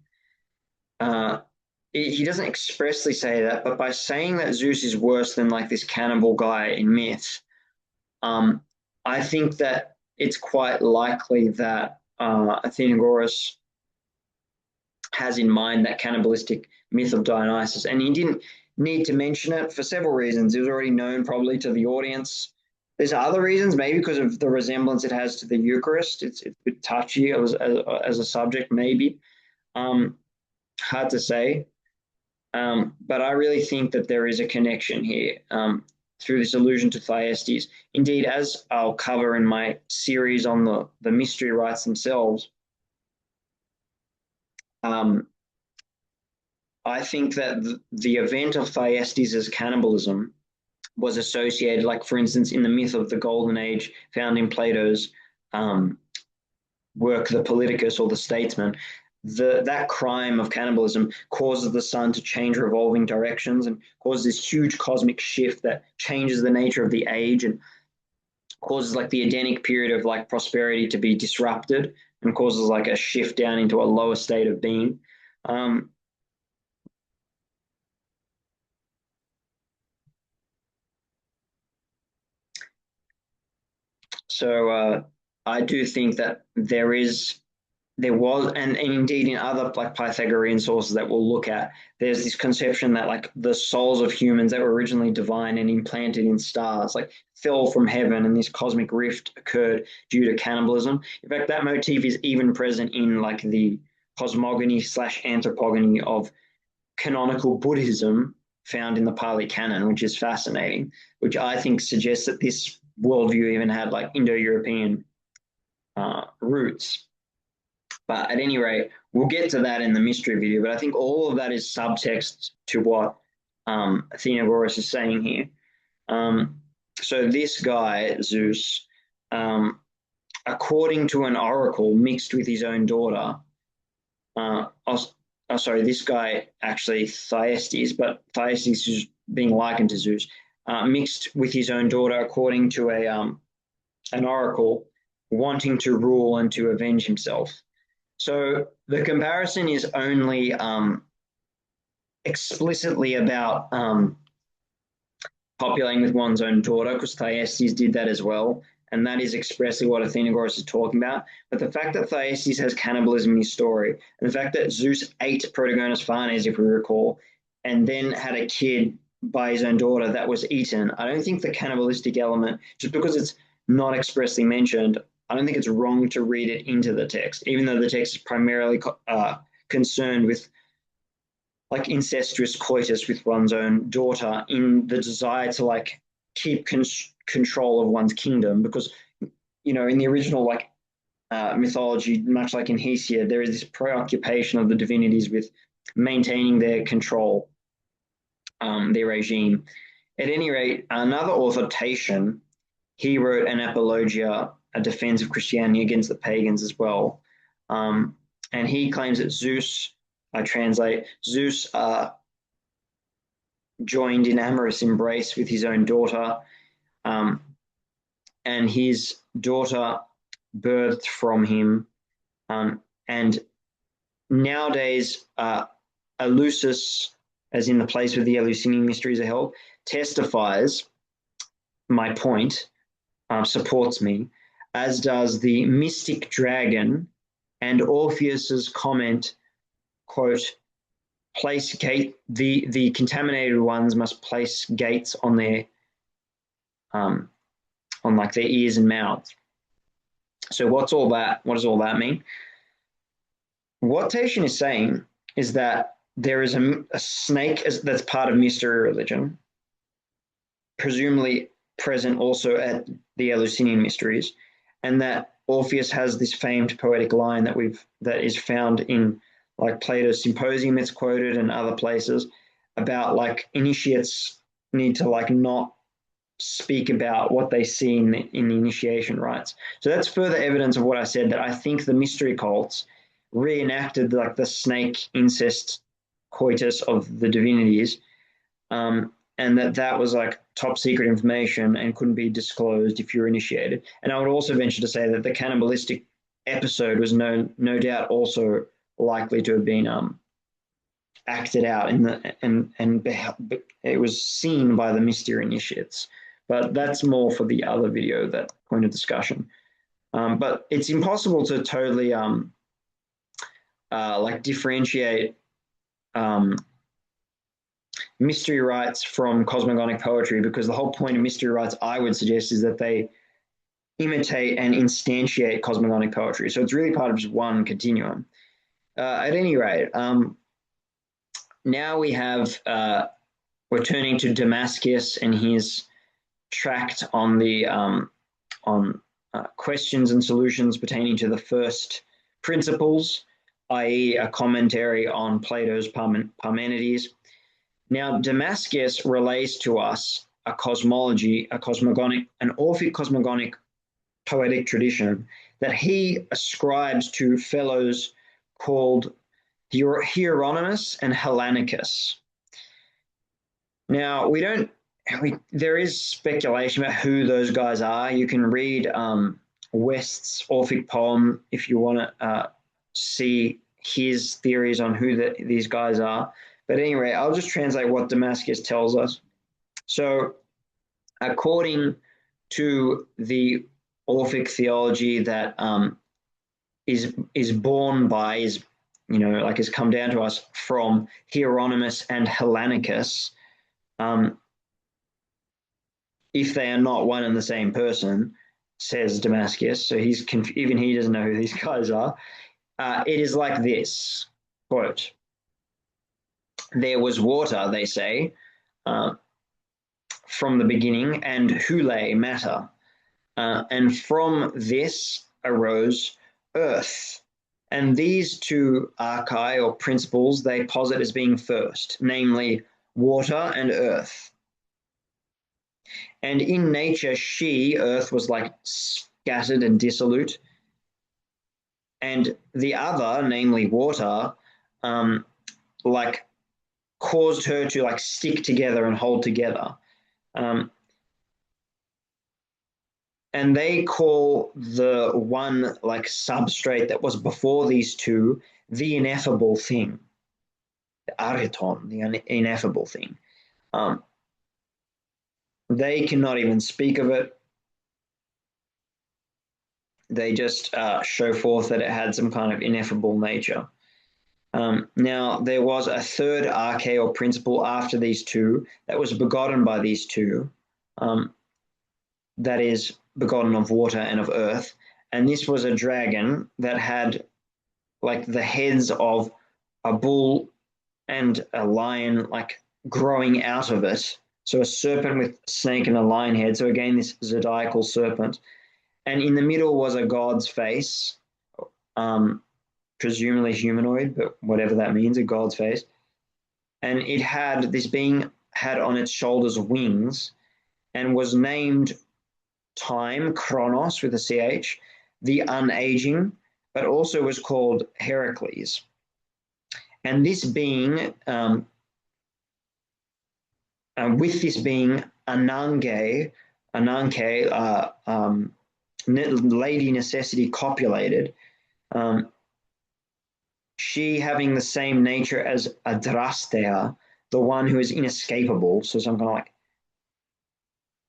he doesn't expressly say that, but by saying that Zeus is worse than like this cannibal guy in myth, I think that it's quite likely that Athenagoras has in mind that cannibalistic myth of Dionysus, and he didn't need to mention it for several reasons. It was already known probably to the audience. There's other reasons, maybe because of the resemblance it has to the Eucharist. It's a bit touchy as a subject, maybe. Hard to say. But I really think that there is a connection here through this allusion to Thyestes. Indeed, as I'll cover in my series on the mystery rites themselves, I think that the event of Thyestes' cannibalism was associated, like for instance, in the myth of the Golden Age found in Plato's work, the Politicus or the Statesman, that crime of cannibalism causes the sun to change revolving directions and causes this huge cosmic shift that changes the nature of the age and causes like the Edenic period of like prosperity to be disrupted and causes like a shift down into a lower state of being. So I do think that there was, and indeed in other like Pythagorean sources that we'll look at, there's this conception that like the souls of humans that were originally divine and implanted in stars like fell from heaven and this cosmic rift occurred due to cannibalism. In fact, that motif is even present in like the cosmogony slash anthropogony of canonical Buddhism found in the Pali Canon, which is fascinating, which I think suggests that this worldview even had like Indo-European roots. But at any rate, we'll get to that in the mystery video. But I think all of that is subtext to what Athenagoras is saying here. So this guy, Zeus, according to an oracle mixed with his own daughter, sorry, this guy actually Thyestes, but Thyestes is being likened to Zeus, mixed with his own daughter, according to an oracle, wanting to rule and to avenge himself. So the comparison is only explicitly about copulating with one's own daughter, because Thyestes did that as well. And that is expressly what Athenagoras is talking about. But the fact that Thyestes has cannibalism in his story, and the fact that Zeus ate Protogonus-Phanes, if we recall, and then had a kid by his own daughter that was eaten, I don't think the cannibalistic element, just because it's not expressly mentioned, I don't think it's wrong to read it into the text, even though the text is primarily concerned with like incestuous coitus with one's own daughter in the desire to like keep control of one's kingdom, because in the original like mythology, much like in Hesia, there is this preoccupation of the divinities with maintaining their control, their regime. At any rate, another author, Tatian, he wrote an apologia, a defense of Christianity against the pagans as well, and he claims that Zeus, I translate, Zeus joined in amorous embrace with his own daughter, and his daughter birthed from him. And nowadays, Eleusis, as in the place where the Eleusinian mysteries are held, testifies my point, supports me, as does the mystic dragon and Orpheus's comment, quote, place gate, the contaminated ones must place gates on their on like their ears and mouths. So what does all that mean? What Tatian is saying is that there is a snake that's part of mystery religion, presumably present also at the Eleusinian mysteries, and that Orpheus has this famed poetic line that is found in like Plato's Symposium, it's quoted, and other places, about like initiates need to like not speak about what they see in the initiation rites. So that's further evidence of what I said, that I think the mystery cults reenacted like the snake incest coitus of the divinities, and that was like top secret information and couldn't be disclosed if you're initiated. And I would also venture to say that the cannibalistic episode was no doubt also likely to have been acted out and it was seen by the mystery initiates. But that's more for the other video, that point of discussion. But it's impossible to totally like differentiate mystery rites from cosmogonic poetry, because the whole point of mystery rites, I would suggest, is that they imitate and instantiate cosmogonic poetry. So it's really part of just one continuum. At any rate, now we have, we're turning to Damascus and his tract on the questions and solutions pertaining to the first principles, i.e. a commentary on Plato's Parmenides. Now, Damascus relays to us a cosmology, an Orphic cosmogonic poetic tradition that he ascribes to fellows called Hieronymus and Hellanicus. Now, there is speculation about who those guys are. You can read West's Orphic poem if you want to see his theories on who these guys are. But anyway, I'll just translate what Damascus tells us. So, according to the Orphic theology that is born by, has come down to us from Hieronymus and Hellanicus, if they are not one and the same person, says Damascus, so even he doesn't know who these guys are, it is like this, quote, there was water, they say, from the beginning, and hule, matter, and from this arose earth. And these two archai, or principles, they posit as being first, namely water and earth. And in nature, earth, was like scattered and dissolute. And the other, namely water, like caused her to like stick together and hold together. Um, and they call the one like substrate that was before these two the ineffable thing, the archeton, the ineffable thing. Um, they cannot even speak of it. They just show forth that it had some kind of ineffable nature. Now, there was a third arche or principle after these two that was begotten by these two, um, that is, begotten of water and of earth. And this was a dragon that had like the heads of a bull and a lion, like growing out of it. So a serpent with a snake and a lion head. So again, this zodiacal serpent. And in the middle was a god's face, um, presumably humanoid, but whatever that means, a god's face. And it had this being had on its shoulders wings and was named Time, Chronos with a CH, the unaging, but also was called Heracles. And this being, with this being Ananke, Lady Necessity copulated, she having the same nature as Adrastea, the one who is inescapable, so some kind of like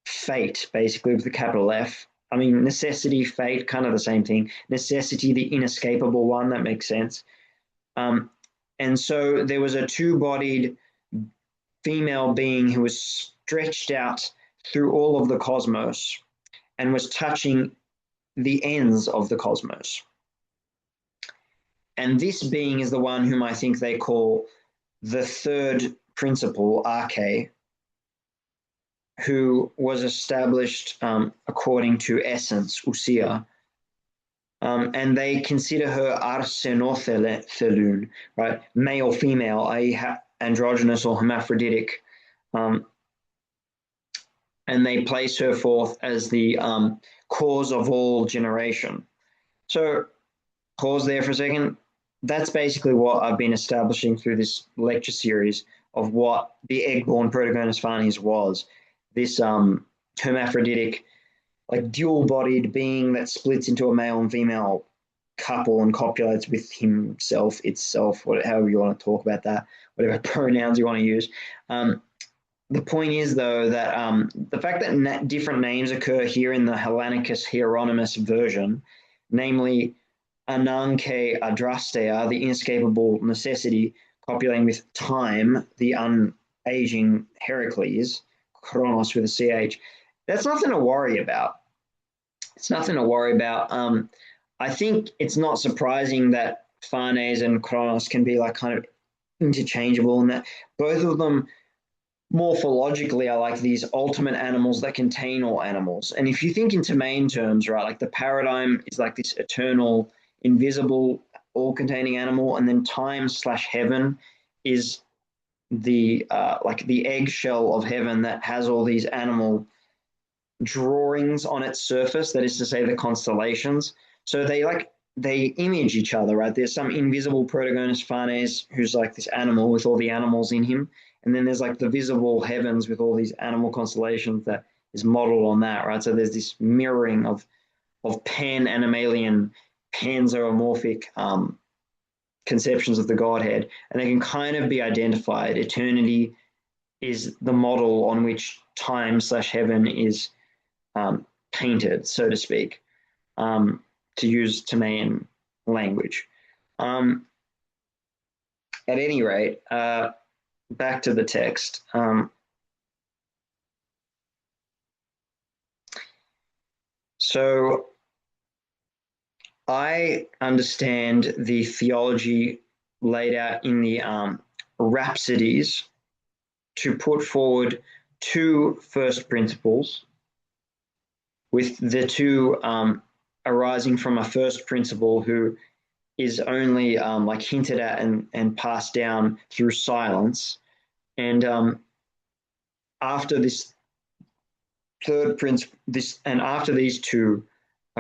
fate, basically, with the capital F. I mean, necessity, fate, kind of the same thing. Necessity, the inescapable one, that makes sense. And so there was a two-bodied female being who was stretched out through all of the cosmos and was touching the ends of the cosmos. And this being is the one whom I think they call the third principle, Arche, who was established according to essence, Usia. And they consider her arsenothelun, right? Male, female, i.e. androgynous or hermaphroditic. And they place her forth as the cause of all generation. So pause there for a second. That's basically what I've been establishing through this lecture series of what the egg-born Protogonus-Phanes was. This hermaphroditic, like dual-bodied being that splits into a male and female couple and copulates with himself, itself, however you want to talk about that, whatever pronouns you want to use. The point is, though, that the fact that different names occur here in the Hellenicus Hieronymus version, namely Ananke Adrastea, the inescapable necessity, copulating with time, the unaging Heracles, Chronos with a CH, that's nothing to worry about. It's nothing to worry about. I think it's not surprising that Phanes and Chronos can be like kind of interchangeable, and that both of them morphologically are like these ultimate animals that contain all animals. And if you think in Timaean terms, right, like the paradigm is like this eternal, invisible, all-containing animal, and then time/heaven is the like the eggshell of heaven that has all these animal drawings on its surface, that is to say the constellations. So they image each other, right? There's some invisible Protogonus-Phanes who's like this animal with all the animals in him, and then there's like the visible heavens with all these animal constellations that is modeled on that, right? So there's this mirroring of pan-animalian, pan-zoomorphic conceptions of the Godhead, and they can kind of be identified. Eternity is the model on which time/heaven is painted, so to speak, to use Timaean language. At any rate, back to the text. So I understand the theology laid out in the Rhapsodies to put forward two first principles, with the two arising from a first principle who is only like hinted at and passed down through silence. And after this third principle, after these two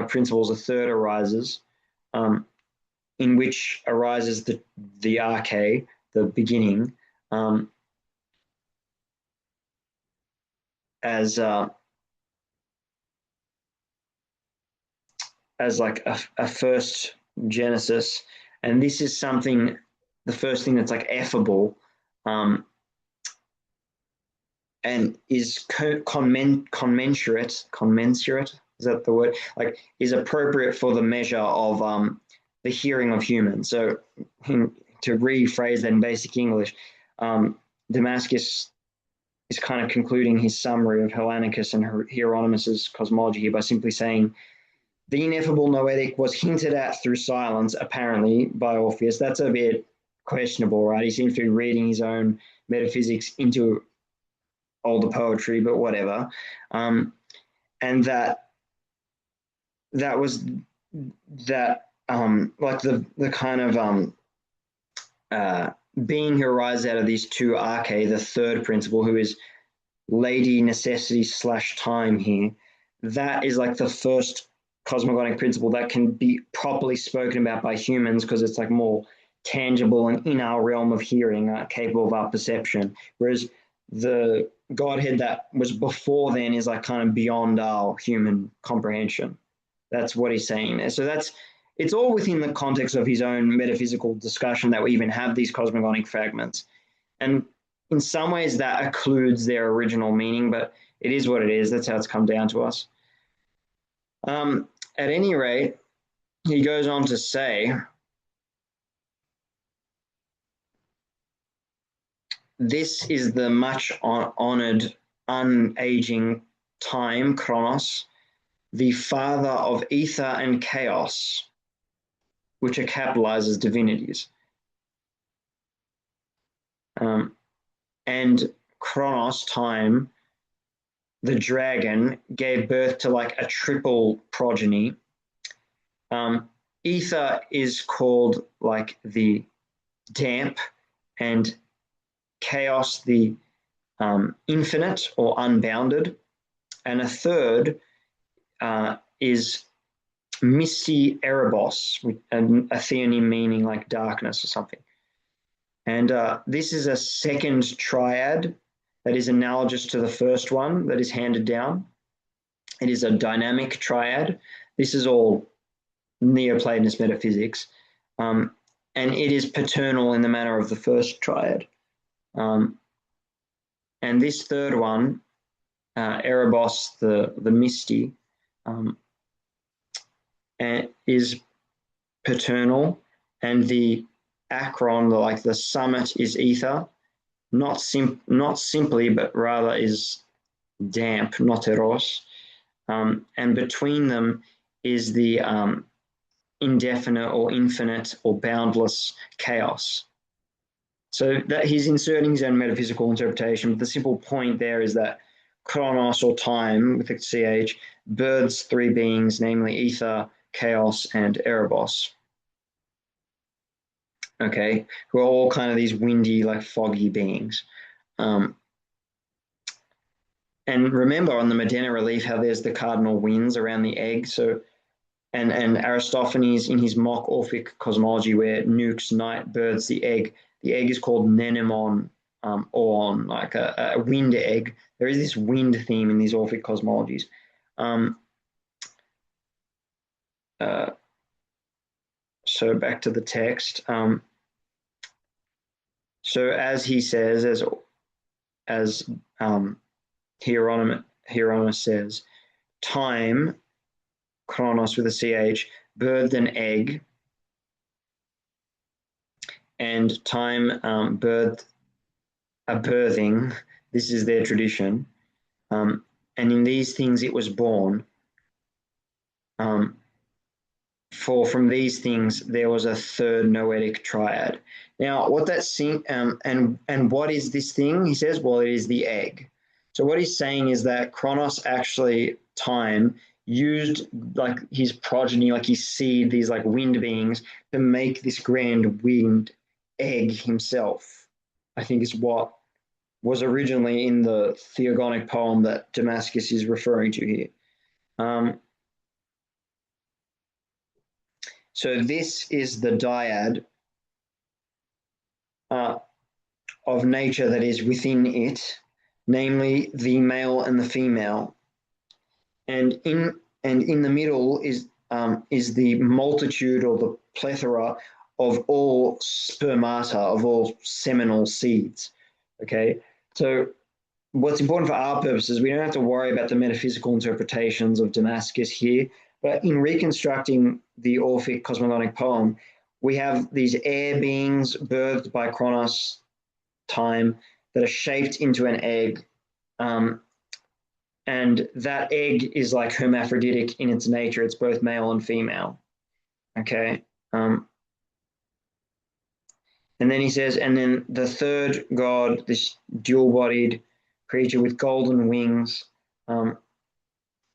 principles, a third arises, in which arises the arche, the beginning, as like a first Genesis, and this is something, the first thing that's like effable, and is commensurate. Is that the word? Like, is appropriate for the measure of the hearing of humans. So, to rephrase that in basic English, Damascus is kind of concluding his summary of Hellenicus and Hieronymus's cosmology here by simply saying the ineffable noetic was hinted at through silence, apparently, by Orpheus. That's a bit questionable, right? He seems to be reading his own metaphysics into older poetry, but whatever. And that was that like the kind of being who arises out of these two arche, the third principle, who is lady necessity / time here, that is like the first cosmogonic principle that can be properly spoken about by humans because it's like more tangible and in our realm of hearing, capable of our perception. Whereas the Godhead that was before then is like kind of beyond our human comprehension. That's what he's saying there. So it's all within the context of his own metaphysical discussion that we even have these cosmogonic fragments. And in some ways that occludes their original meaning, but it is what it is. That's how it's come down to us. At any rate, he goes on to say, this is the much honored, unaging time, Kronos, the father of ether and chaos, which are capitalized as divinities. And Kronos, time, the dragon, gave birth to like a triple progeny. Ether is called like the damp, and chaos the infinite or unbounded. And a third is misty Erebos, a theonym meaning like darkness or something. And this is a second triad that is analogous to the first one that is handed down. It is a dynamic triad. This is all Neoplatonist metaphysics. And it is paternal in the manner of the first triad. And this third one, Erebos, the misty, is paternal, and the acron, like the summit, is ether, not simply, but rather is damp, noteros, and between them is the indefinite or infinite or boundless chaos. So that he's inserting his own metaphysical interpretation, but the simple point there is that Chronos, or time with the CH, births three beings, namely ether, chaos, and Erebos. Okay, who are all kind of these windy, like foggy beings. And remember on the Modena relief how there's the cardinal winds around the egg. So, and Aristophanes in his mock Orphic cosmology, where Nukes night births the egg is called Nenemon, Oon, like a wind egg. There is this wind theme in these Orphic cosmologies. So back to the text. So as he says, as Hieronymus says, time, Chronos with a CH, birthed an egg, and time birthed a birthing. This is their tradition. And in these things it was born. For from these things there was a third noetic triad. Now, what that's and what is this thing? He says, well, it is the egg. So what he's saying is that Kronos actually, time, used like his progeny, like his seed, these like wind beings, to make this grand winged egg himself. I think is what was originally in the theogonic poem that Damascus is referring to here. So this is the dyad of nature that is within it. namely the male and the female, and in the middle is the multitude or the plethora of all spermata, of all seminal seeds. Okay, so what's important for our purposes, we don't have to worry about the metaphysical interpretations of Damascus here, but in reconstructing the Orphic cosmogonic poem, we have these air beings birthed by Chronos, time, that are shaped into an egg. And that egg is like hermaphroditic in its nature. It's both male and female. Okay. And then he says, and then the third god, this dual bodied creature with golden wings,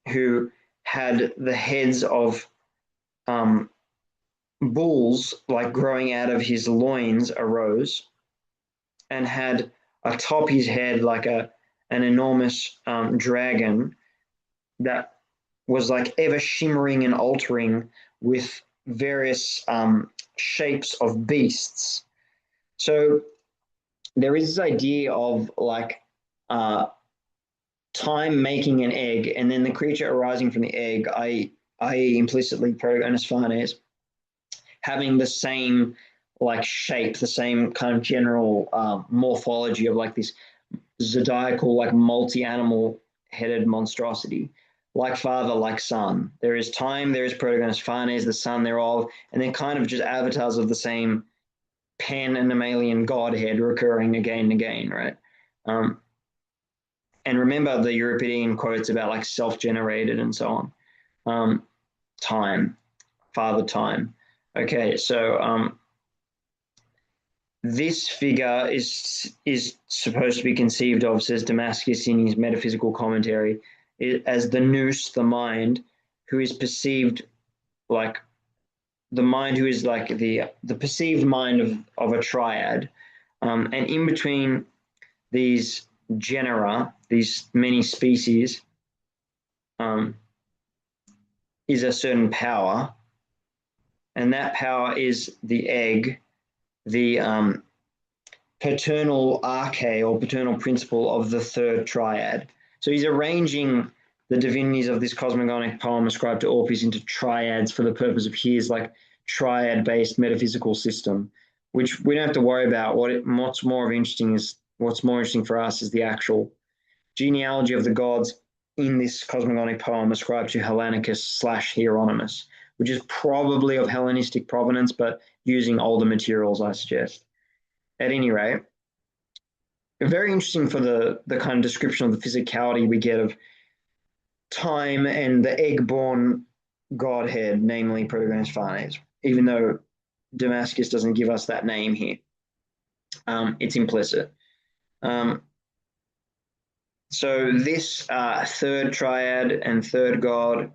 who had the heads of bulls like growing out of his loins, arose and had atop his head like an enormous dragon that was like ever shimmering and altering with various shapes of beasts. So there is this idea of like time making an egg, and then the creature arising from the egg, i.e. implicitly Protogonus-Phanes, having the same like shape, the same kind of general morphology of like this zodiacal, like multi-animal headed monstrosity, like father, like son. There is time, there is Protogonus-Phanes, the son thereof, and then kind of just avatars of the same pan animalian godhead recurring again and again, right? And remember the Euripidean quotes about like self-generated and so on. Time, father time. Okay, so this figure is supposed to be conceived of, says Damascus in his metaphysical commentary, as the nous, the mind, who is perceived like the mind, who is like the perceived mind of a triad, and in between these genera, these many species, is a certain power, and that power is the egg, the paternal arche or paternal principle of the third triad. So he's arranging the divinities of this cosmogonic poem ascribed to Orpheus into triads for the purpose of his like triad-based metaphysical system, which we don't have to worry about. What's more interesting for us is the actual genealogy of the gods in this cosmogonic poem ascribed to Hellenicus/Hieronymus, which is probably of Hellenistic provenance, but using older materials, I suggest. At any rate, very interesting for the kind of description of the physicality we get of time and the egg-born godhead, namely Protogonus-Phanes, even though Damascus doesn't give us that name here. It's implicit. So this third triad and third god,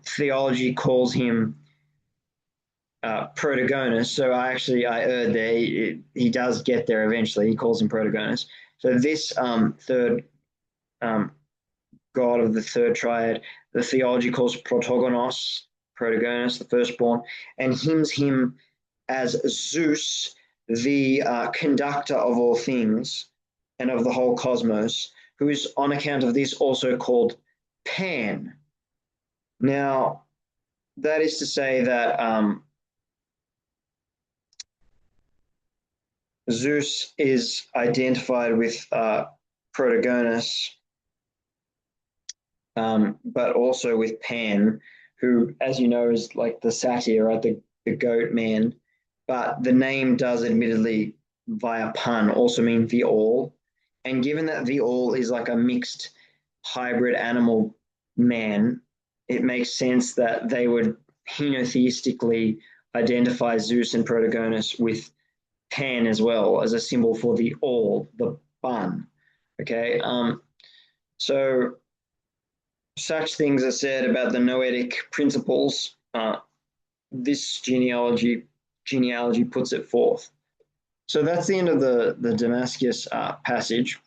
theology calls him Protogonus. So I erred there. He does get there eventually. He calls him Protogonus. So this third god of the third triad, the theology calls Protogonus, the firstborn, and hymns him as Zeus, the conductor of all things and of the whole cosmos, who is on account of this also called Pan. Now, that is to say that Zeus is identified with Protogonus, but also with Pan, who, as you know, is like the satyr, right? The goat man. But the name does admittedly, via pun, also mean the all. And given that the all is like a mixed hybrid animal man, it makes sense that they would henotheistically identify Zeus and Protogonus with Pan as well as a symbol for the all, the bun. Okay, so such things are said about the noetic principles. This genealogy puts it forth. So that's the end of the Damascus passage.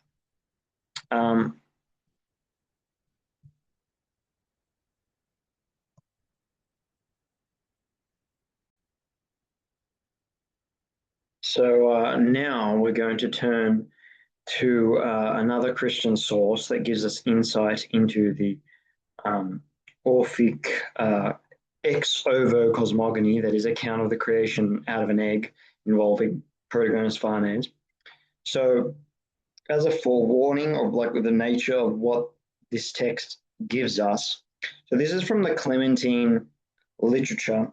So now we're going to turn to another Christian source that gives us insight into the Orphic ex ovo cosmogony, that is, account of the creation out of an egg involving Protogonus-Phanes. So, as a forewarning of like the nature of what this text gives us, so this is from the Clementine literature,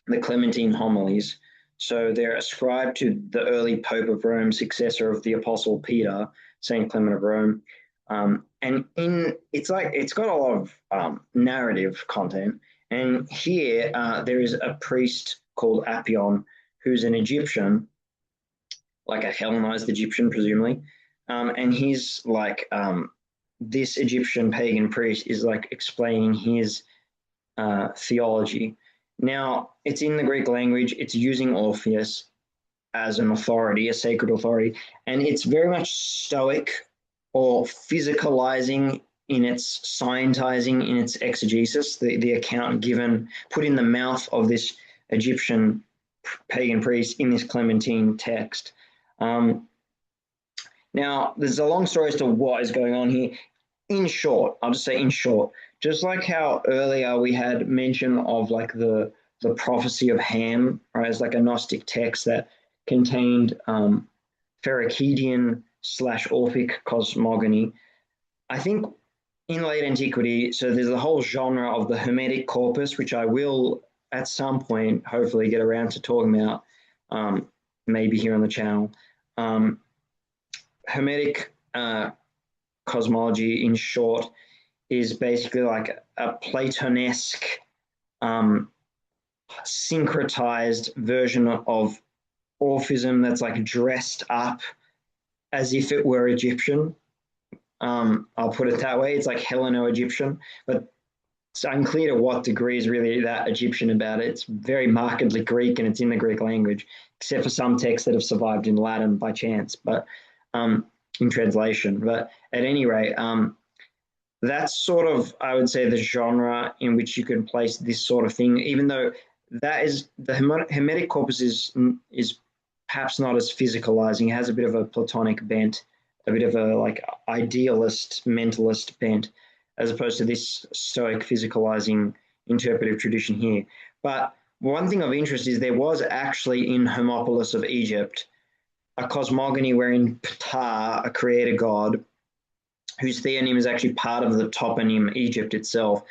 the Clementine homilies. So they're ascribed to the early Pope of Rome, successor of the Apostle Peter, Saint Clement of Rome. And it's got a lot of narrative content. And here there is a priest called Appion, who's an Egyptian, like a Hellenized Egyptian, presumably. And he's like this Egyptian pagan priest is like explaining his theology. Now, it's in the Greek language, it's using Orpheus as an authority, a sacred authority, and it's very much stoic or physicalizing in its scientizing, in its exegesis, the account given, put in the mouth of this Egyptian pagan priest in this Clementine text. Now, there's a long story as to what is going on here. In short, I'll just say in short, just like how earlier we had mention of like the prophecy of Ham, right, as like a Gnostic text that contained Pharakedian / Orphic cosmogony. I think in late antiquity, so there's the whole genre of the Hermetic corpus, which I will at some point hopefully get around to talking about, maybe here on the channel. Hermetic cosmology, in short, is basically like a Platonesque, syncretized version of Orphism that's like dressed up as if it were Egyptian. I'll put it that way. It's like Helleno-Egyptian, but it's unclear to what degree is really that Egyptian about it. It's very markedly Greek, and it's in the Greek language, except for some texts that have survived in Latin by chance, but in translation. But at any rate, that's sort of, I would say, the genre in which you can place this sort of thing, even though that is the Hermetic corpus is perhaps not as physicalizing. It has a bit of a Platonic bent, a bit of a like idealist, mentalist bent, as opposed to this Stoic physicalizing interpretive tradition here. But one thing of interest is there was actually in Hermopolis of Egypt a cosmogony wherein Ptah, a creator god, whose theonym is actually part of the toponym Egypt itself,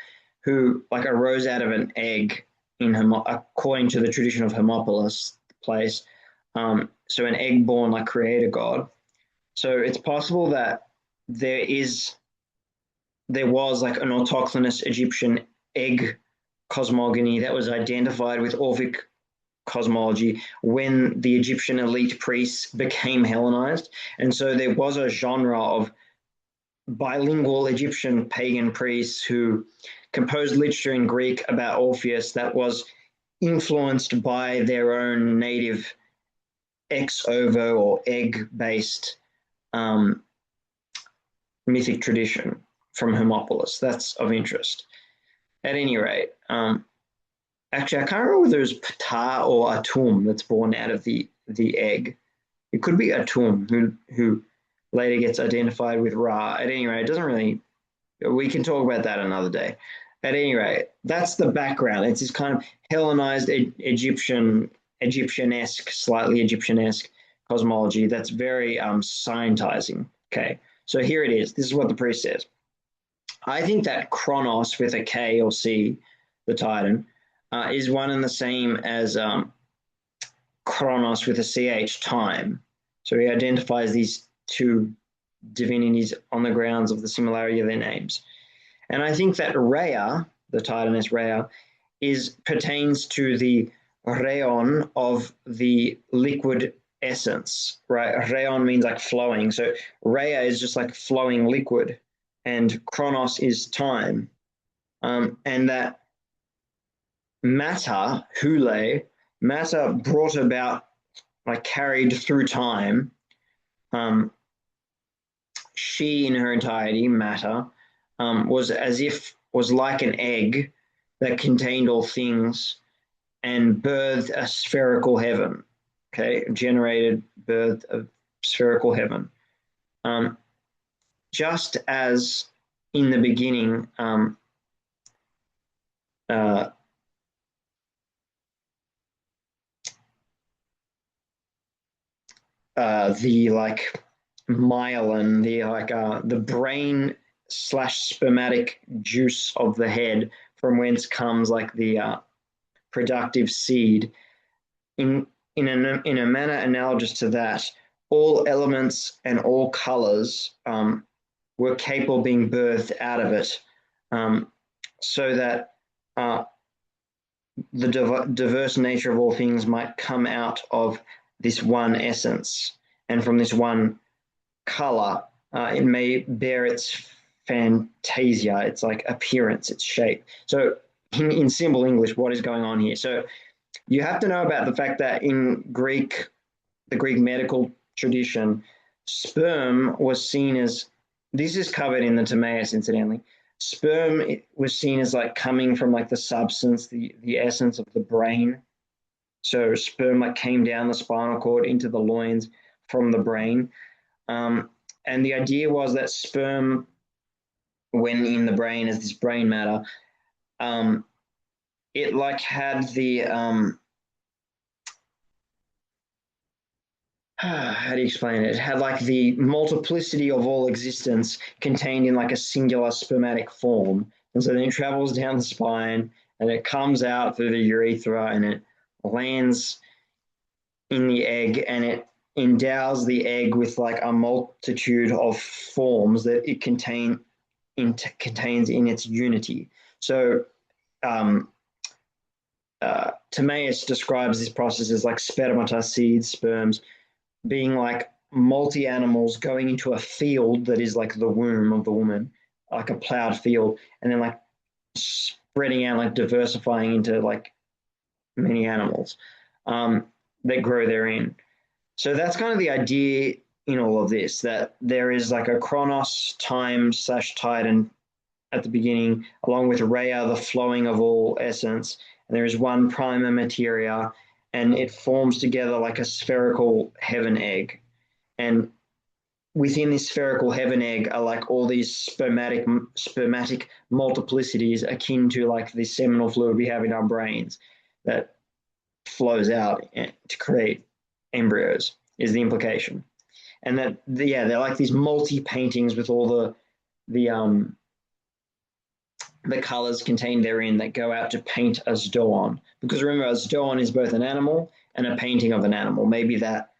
who like arose out of an egg according to the tradition of Hermopolis place. So an egg born like creator god. So it's possible that there was like an autochthonous Egyptian egg cosmogony that was identified with Orphic cosmology when the Egyptian elite priests became Hellenized. And so there was a genre of bilingual Egyptian pagan priests who composed literature in Greek about Orpheus that was influenced by their own native ex ovo or egg based mythic tradition from Hermopolis. That's of interest. At any rate, actually, I can't remember whether it was Ptah or Atum that's born out of the egg. It could be Atum who later gets identified with Ra. At any rate, it doesn't really. We can talk about that another day. At any rate, that's the background. It's this kind of Hellenized Egyptian-esque, slightly Egyptian-esque cosmology that's very scientizing. Okay, so here it is. This is what the priest says. I think that Kronos with a K or C, the Titan, is one and the same as Chronos with a CH, time. So he identifies these two divinities on the grounds of the similarity of their names. And I think that Rhea, the Titaness Rhea, pertains to the rheon of the liquid essence, right? Rheon means like flowing. So Rhea is just like flowing liquid, and Chronos is time. And that matter, matter brought about, like carried through time, she in her entirety, matter, was like an egg that contained all things and birthed a spherical heaven. Okay, birthed a spherical heaven. Um, just as in the beginning, uh, the like myelin, the brain slash spermatic juice of the head, from whence comes like the productive seed. In in a manner analogous to that, all elements and all colors were capable of being birthed out of it, um, so that the diverse nature of all things might come out of this one essence, and from this one color, it may bear its fantasia, its like appearance, its shape. So, in simple English, what is going on here? So, you have to know about the fact that in the Greek medical tradition, sperm was seen as, this is covered in the Timaeus, incidentally. Sperm was seen as like coming from like the substance, the essence of the brain. So sperm like came down the spinal cord into the loins from the brain. Um, and the idea was that sperm, when in the brain as this brain matter, um, it like had the how do you explain it? It had like the multiplicity of all existence contained in like a singular spermatic form. And so then it travels down the spine and it comes out through the urethra and it lands in the egg and it endows the egg with like a multitude of forms that it contains in its unity. So um, Timaeus describes this process as like spermata, seeds, sperms, being like multi animals going into a field that is like the womb of the woman, like a plowed field, and then like spreading out, like diversifying into like many animals um, that grow therein. So that's kind of the idea in all of this, that there is like a chronos, time slash titan at the beginning, along with Rhea, the flowing of all essence. And there is one prima materia, and it forms together like a spherical heaven egg. And within this spherical heaven egg are like all these spermatic multiplicities akin to like the seminal fluid we have in our brains that flows out to create embryos is the implication. And that yeah, they're like these multi paintings with all the the colors contained therein that go out to paint a Zdoon. Because remember, a Zdoon is both an animal and a painting of an animal. Maybe that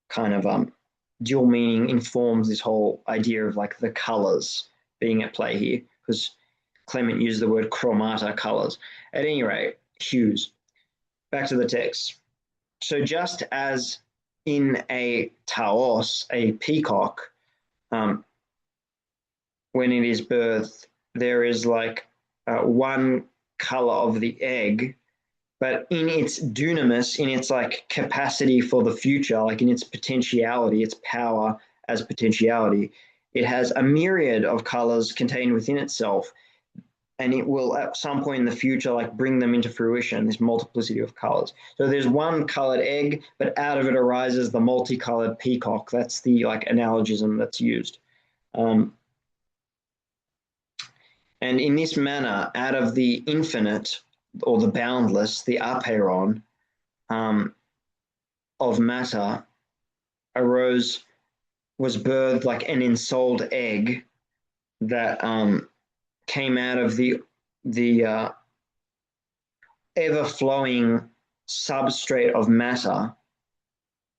kind of dual meaning informs this whole idea of like the colors being at play here, because Clement used the word chromata, colors. At any rate, hues. Back to the text. So just as in a taos, a peacock, um, when it is birthed, there is like one color of the egg, but in its dunamis, in its like capacity for the future, like in its potentiality, its power as potentiality, it has a myriad of colors contained within itself, and it will at some point in the future like bring them into fruition, this multiplicity of colors. So there's one colored egg, but out of it arises the multicolored peacock. That's the like analogism that's used. um, and in this manner, out of the infinite or the boundless, the apeiron, um, of matter arose, was birthed like an ensouled egg that came out of the ever flowing substrate of matter,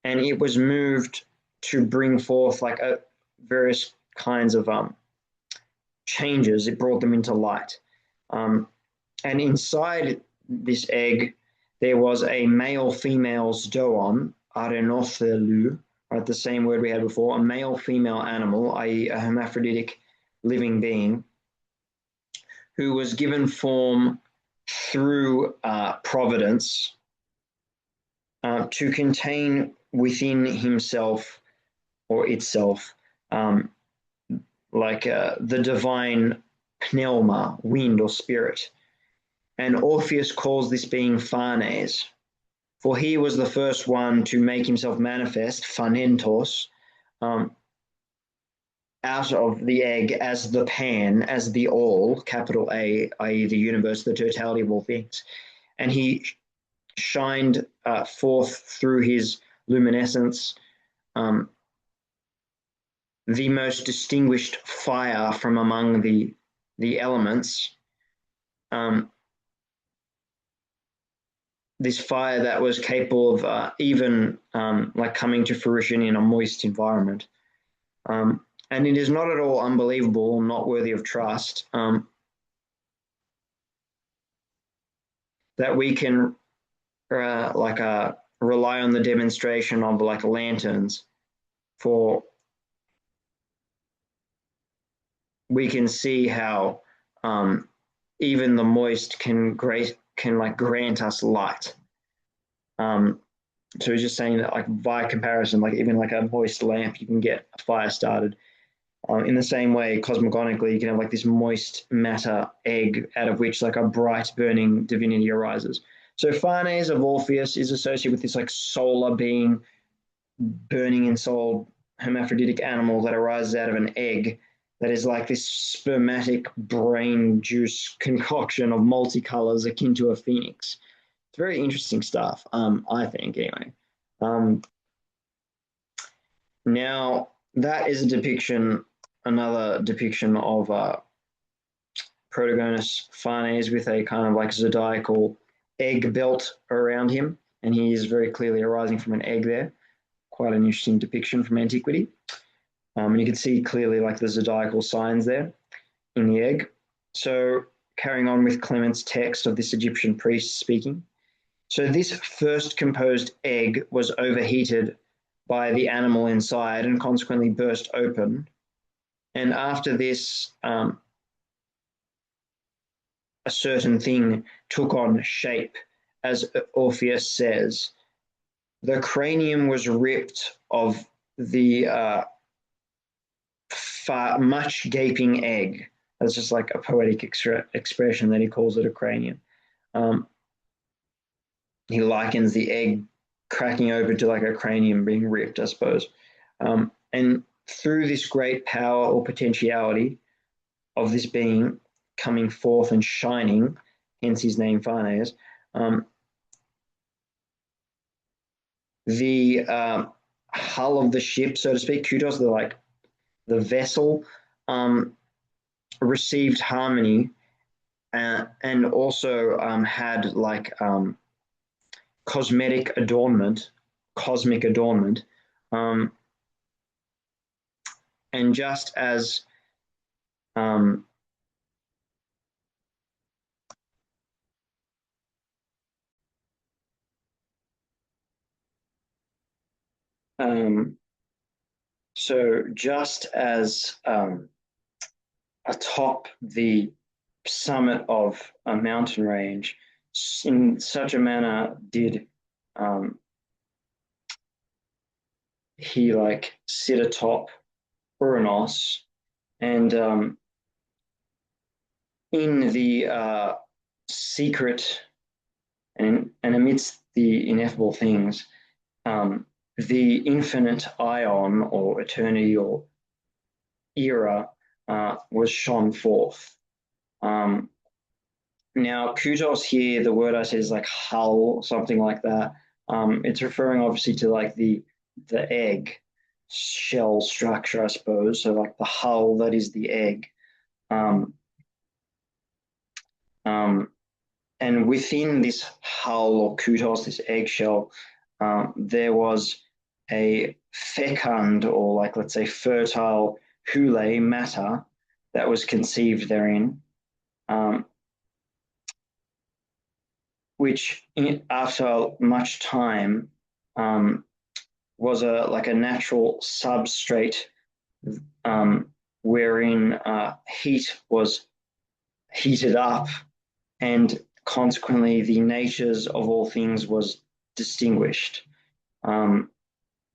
and it was moved to bring forth like various kinds of changes. It brought them into light, and inside this egg there was a male female zdoon, arenothelu, right, the same word we had before, a male female animal, i.e., a hermaphroditic living being, who was given form through providence to contain within himself or itself the divine pneuma, wind or spirit. And Orpheus calls this being Phanes, for he was the first one to make himself manifest, phanentos, um, out of the egg as the pan, as the all, capital A, i.e., the universe, the totality of all things. And he shined forth through his luminescence the most distinguished fire from among the elements. Um, this fire that was capable of even like coming to fruition in a moist environment. And it is not at all unbelievable, not worthy of trust, that we can rely on the demonstration of like lanterns for we can see how even the moist can like grant us light. So he's just saying that like by comparison, like even like a moist lamp, you can get a fire started. In the same way, cosmogonically, you can have like this moist matter egg out of which like a bright burning divinity arises. So Phanes of Orpheus is associated with this like solar being, burning in soul hermaphroditic animal that arises out of an egg that is like this spermatic brain juice concoction of multicolors akin to a phoenix. It's very interesting stuff, I think, anyway. Um, Now, that is a depiction, another depiction of Protogonus-Phanes with a kind of like zodiacal egg belt around him, and he is very clearly arising from an egg there. Quite an interesting depiction from antiquity. And you can see clearly like the zodiacal signs there in the egg. So carrying on with Clement's text of this Egyptian priest speaking. So this first composed egg was overheated by the animal inside and consequently burst open. And after this, a certain thing took on shape, as Orpheus says. The cranium was ripped of the much gaping egg. That's just like a poetic expression that he calls it a cranium. Um, he likens the egg cracking open to like a cranium being ripped, I suppose. And through this great power or potentiality of this being coming forth and shining, hence his name Phanes, the hull of the ship, so to speak, Kudos, the vessel, received harmony and also had like cosmetic adornment, cosmic adornment, um, and just as um, um, so just as atop the summit of a mountain range, in such a manner did um, he like sit atop Uranus, and in the secret and amidst the ineffable things, the infinite ion or eternity or era was shone forth. Um, Now, kutos here, the word I said is like hull, something like that. It's referring obviously to like the egg shell structure, I suppose. So like the hull that is the egg. Um, um, and within this hull or kutos, this eggshell, there was a fecund or like let's say fertile hule matter that was conceived therein. Which after much time was a like a natural substrate um, wherein heat was heated up and consequently the natures of all things was distinguished. Um,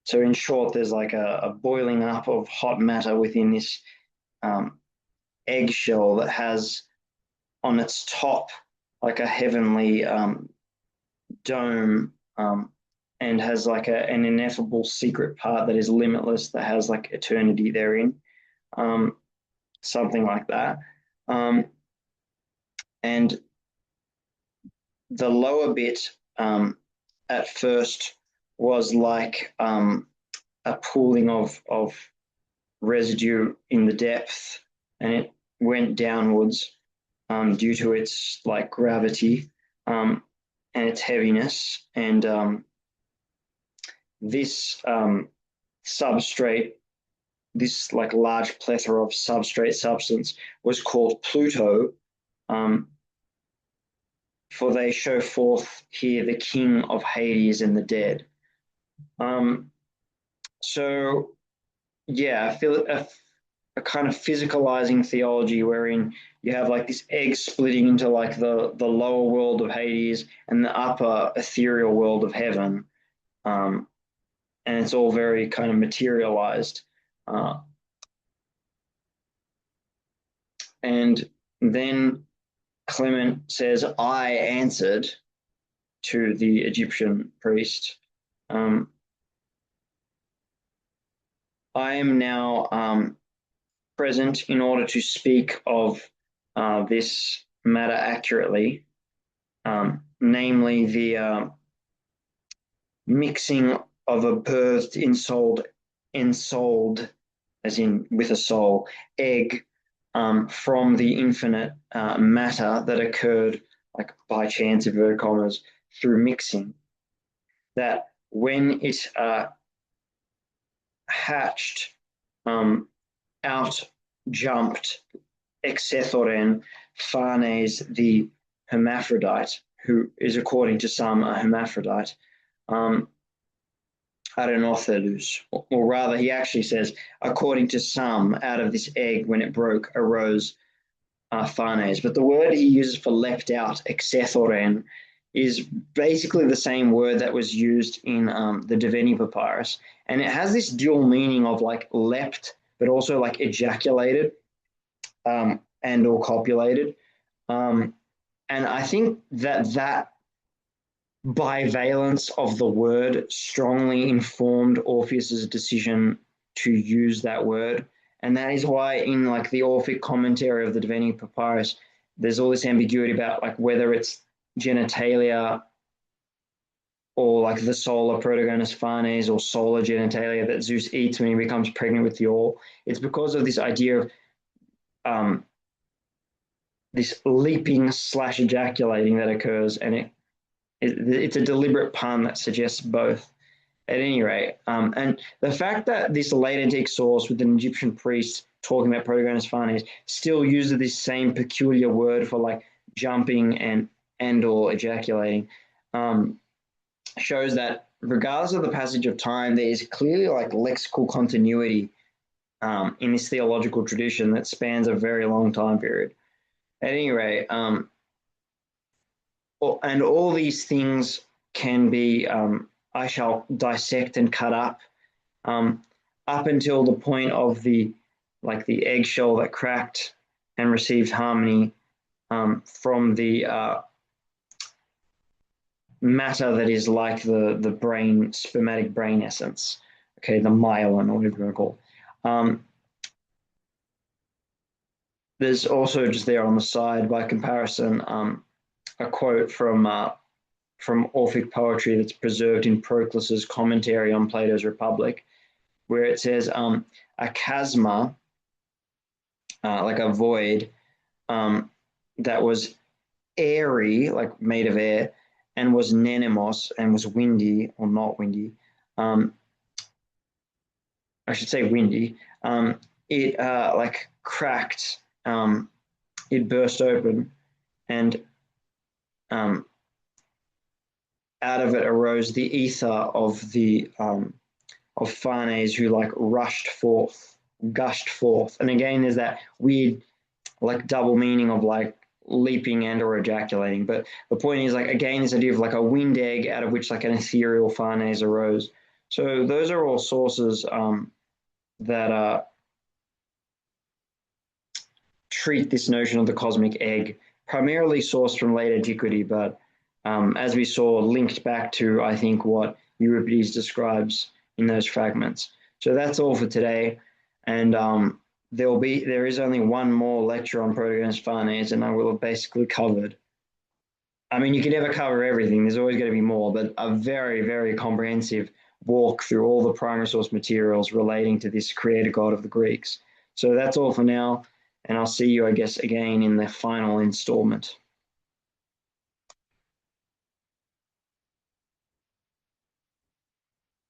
so in short, there's like a boiling up of hot matter within this um, eggshell that has on its top like a heavenly dome and has like an ineffable secret part that is limitless, that has like eternity therein. um, something like that. Um, and the lower bit at first was like a pooling of residue in the depth, and it went downwards due to its like gravity and its heaviness. And this substrate, this like large plethora of substrate substance, was called Pluto. Um, for they show forth here the king of Hades and the dead. Um, so yeah, I feel a kind of physicalizing theology wherein you have like this egg splitting into like the lower world of Hades and the upper ethereal world of heaven, um, and it's all very kind of materialized. Uh, and then Clement says, "I answered to the Egyptian priest. Um, I am now present in order to speak of this matter accurately, namely the mixing of a birthed, ensouled, as in with a soul, egg from the infinite matter that occurred, like by chance, inverted commas, through mixing. That when it hatched, out jumped Exethoren Phanes, the hermaphrodite, who is, according to some, a hermaphrodite, um, Arenothelus, or rather, he actually says, according to some, out of this egg, when it broke, arose Phanes. But the word he uses for leapt out, Exethoren, is basically the same word that was used in the Daveni Papyrus. And it has this dual meaning of like leapt, but also like ejaculated and or copulated. Um, and I think that bivalence of the word strongly informed Orpheus's decision to use that word. And that is why in like the Orphic commentary of the Daveni Papyrus, there's all this ambiguity about like whether it's genitalia or like the solar Protogonus-Phanes or solar genitalia that Zeus eats when he becomes pregnant with the all. It's because of this idea of um, this leaping slash ejaculating that occurs, and it's a deliberate pun that suggests both. At any rate, and the fact that this late antique source with an Egyptian priest talking about Protogonus-Phanes still uses this same peculiar word for like jumping and or ejaculating um, shows that regardless of the passage of time, there is clearly like lexical continuity in this theological tradition that spans a very long time period. At any rate, and all these things can be, I shall dissect and cut um, up until the point of the eggshell that cracked and received harmony from the matter that is like the brain, spermatic brain essence, okay, the myelin, or whatever you want to call it. There's also just there on the side, by comparison, a quote from Orphic poetry that's preserved in Proclus's commentary on Plato's Republic, where it says a chasma, like a void, that was airy, like made of air, and was nenemos, and was windy, or not windy. I should say windy. It like cracked, it burst open, and out of it arose the ether of Phanes, who like rushed forth, gushed forth. And again, there's that weird like double meaning of like leaping and or ejaculating. But the point is like again this idea of like a wind egg out of which like an ethereal Phanes arose. So those are all sources that treat this notion of the cosmic egg, primarily sourced from late antiquity, but as we saw, linked back to, I think, what Euripides describes in those fragments. So that's all for today. And there is only one more lecture on Protogonus-Phanes, and I will have basically covered. I mean, you can never cover everything. There's always going to be more, but a very, very comprehensive walk through all the primary source materials relating to this creator god of the Greeks. So that's all for now, and I'll see you, I guess, again in the final installment.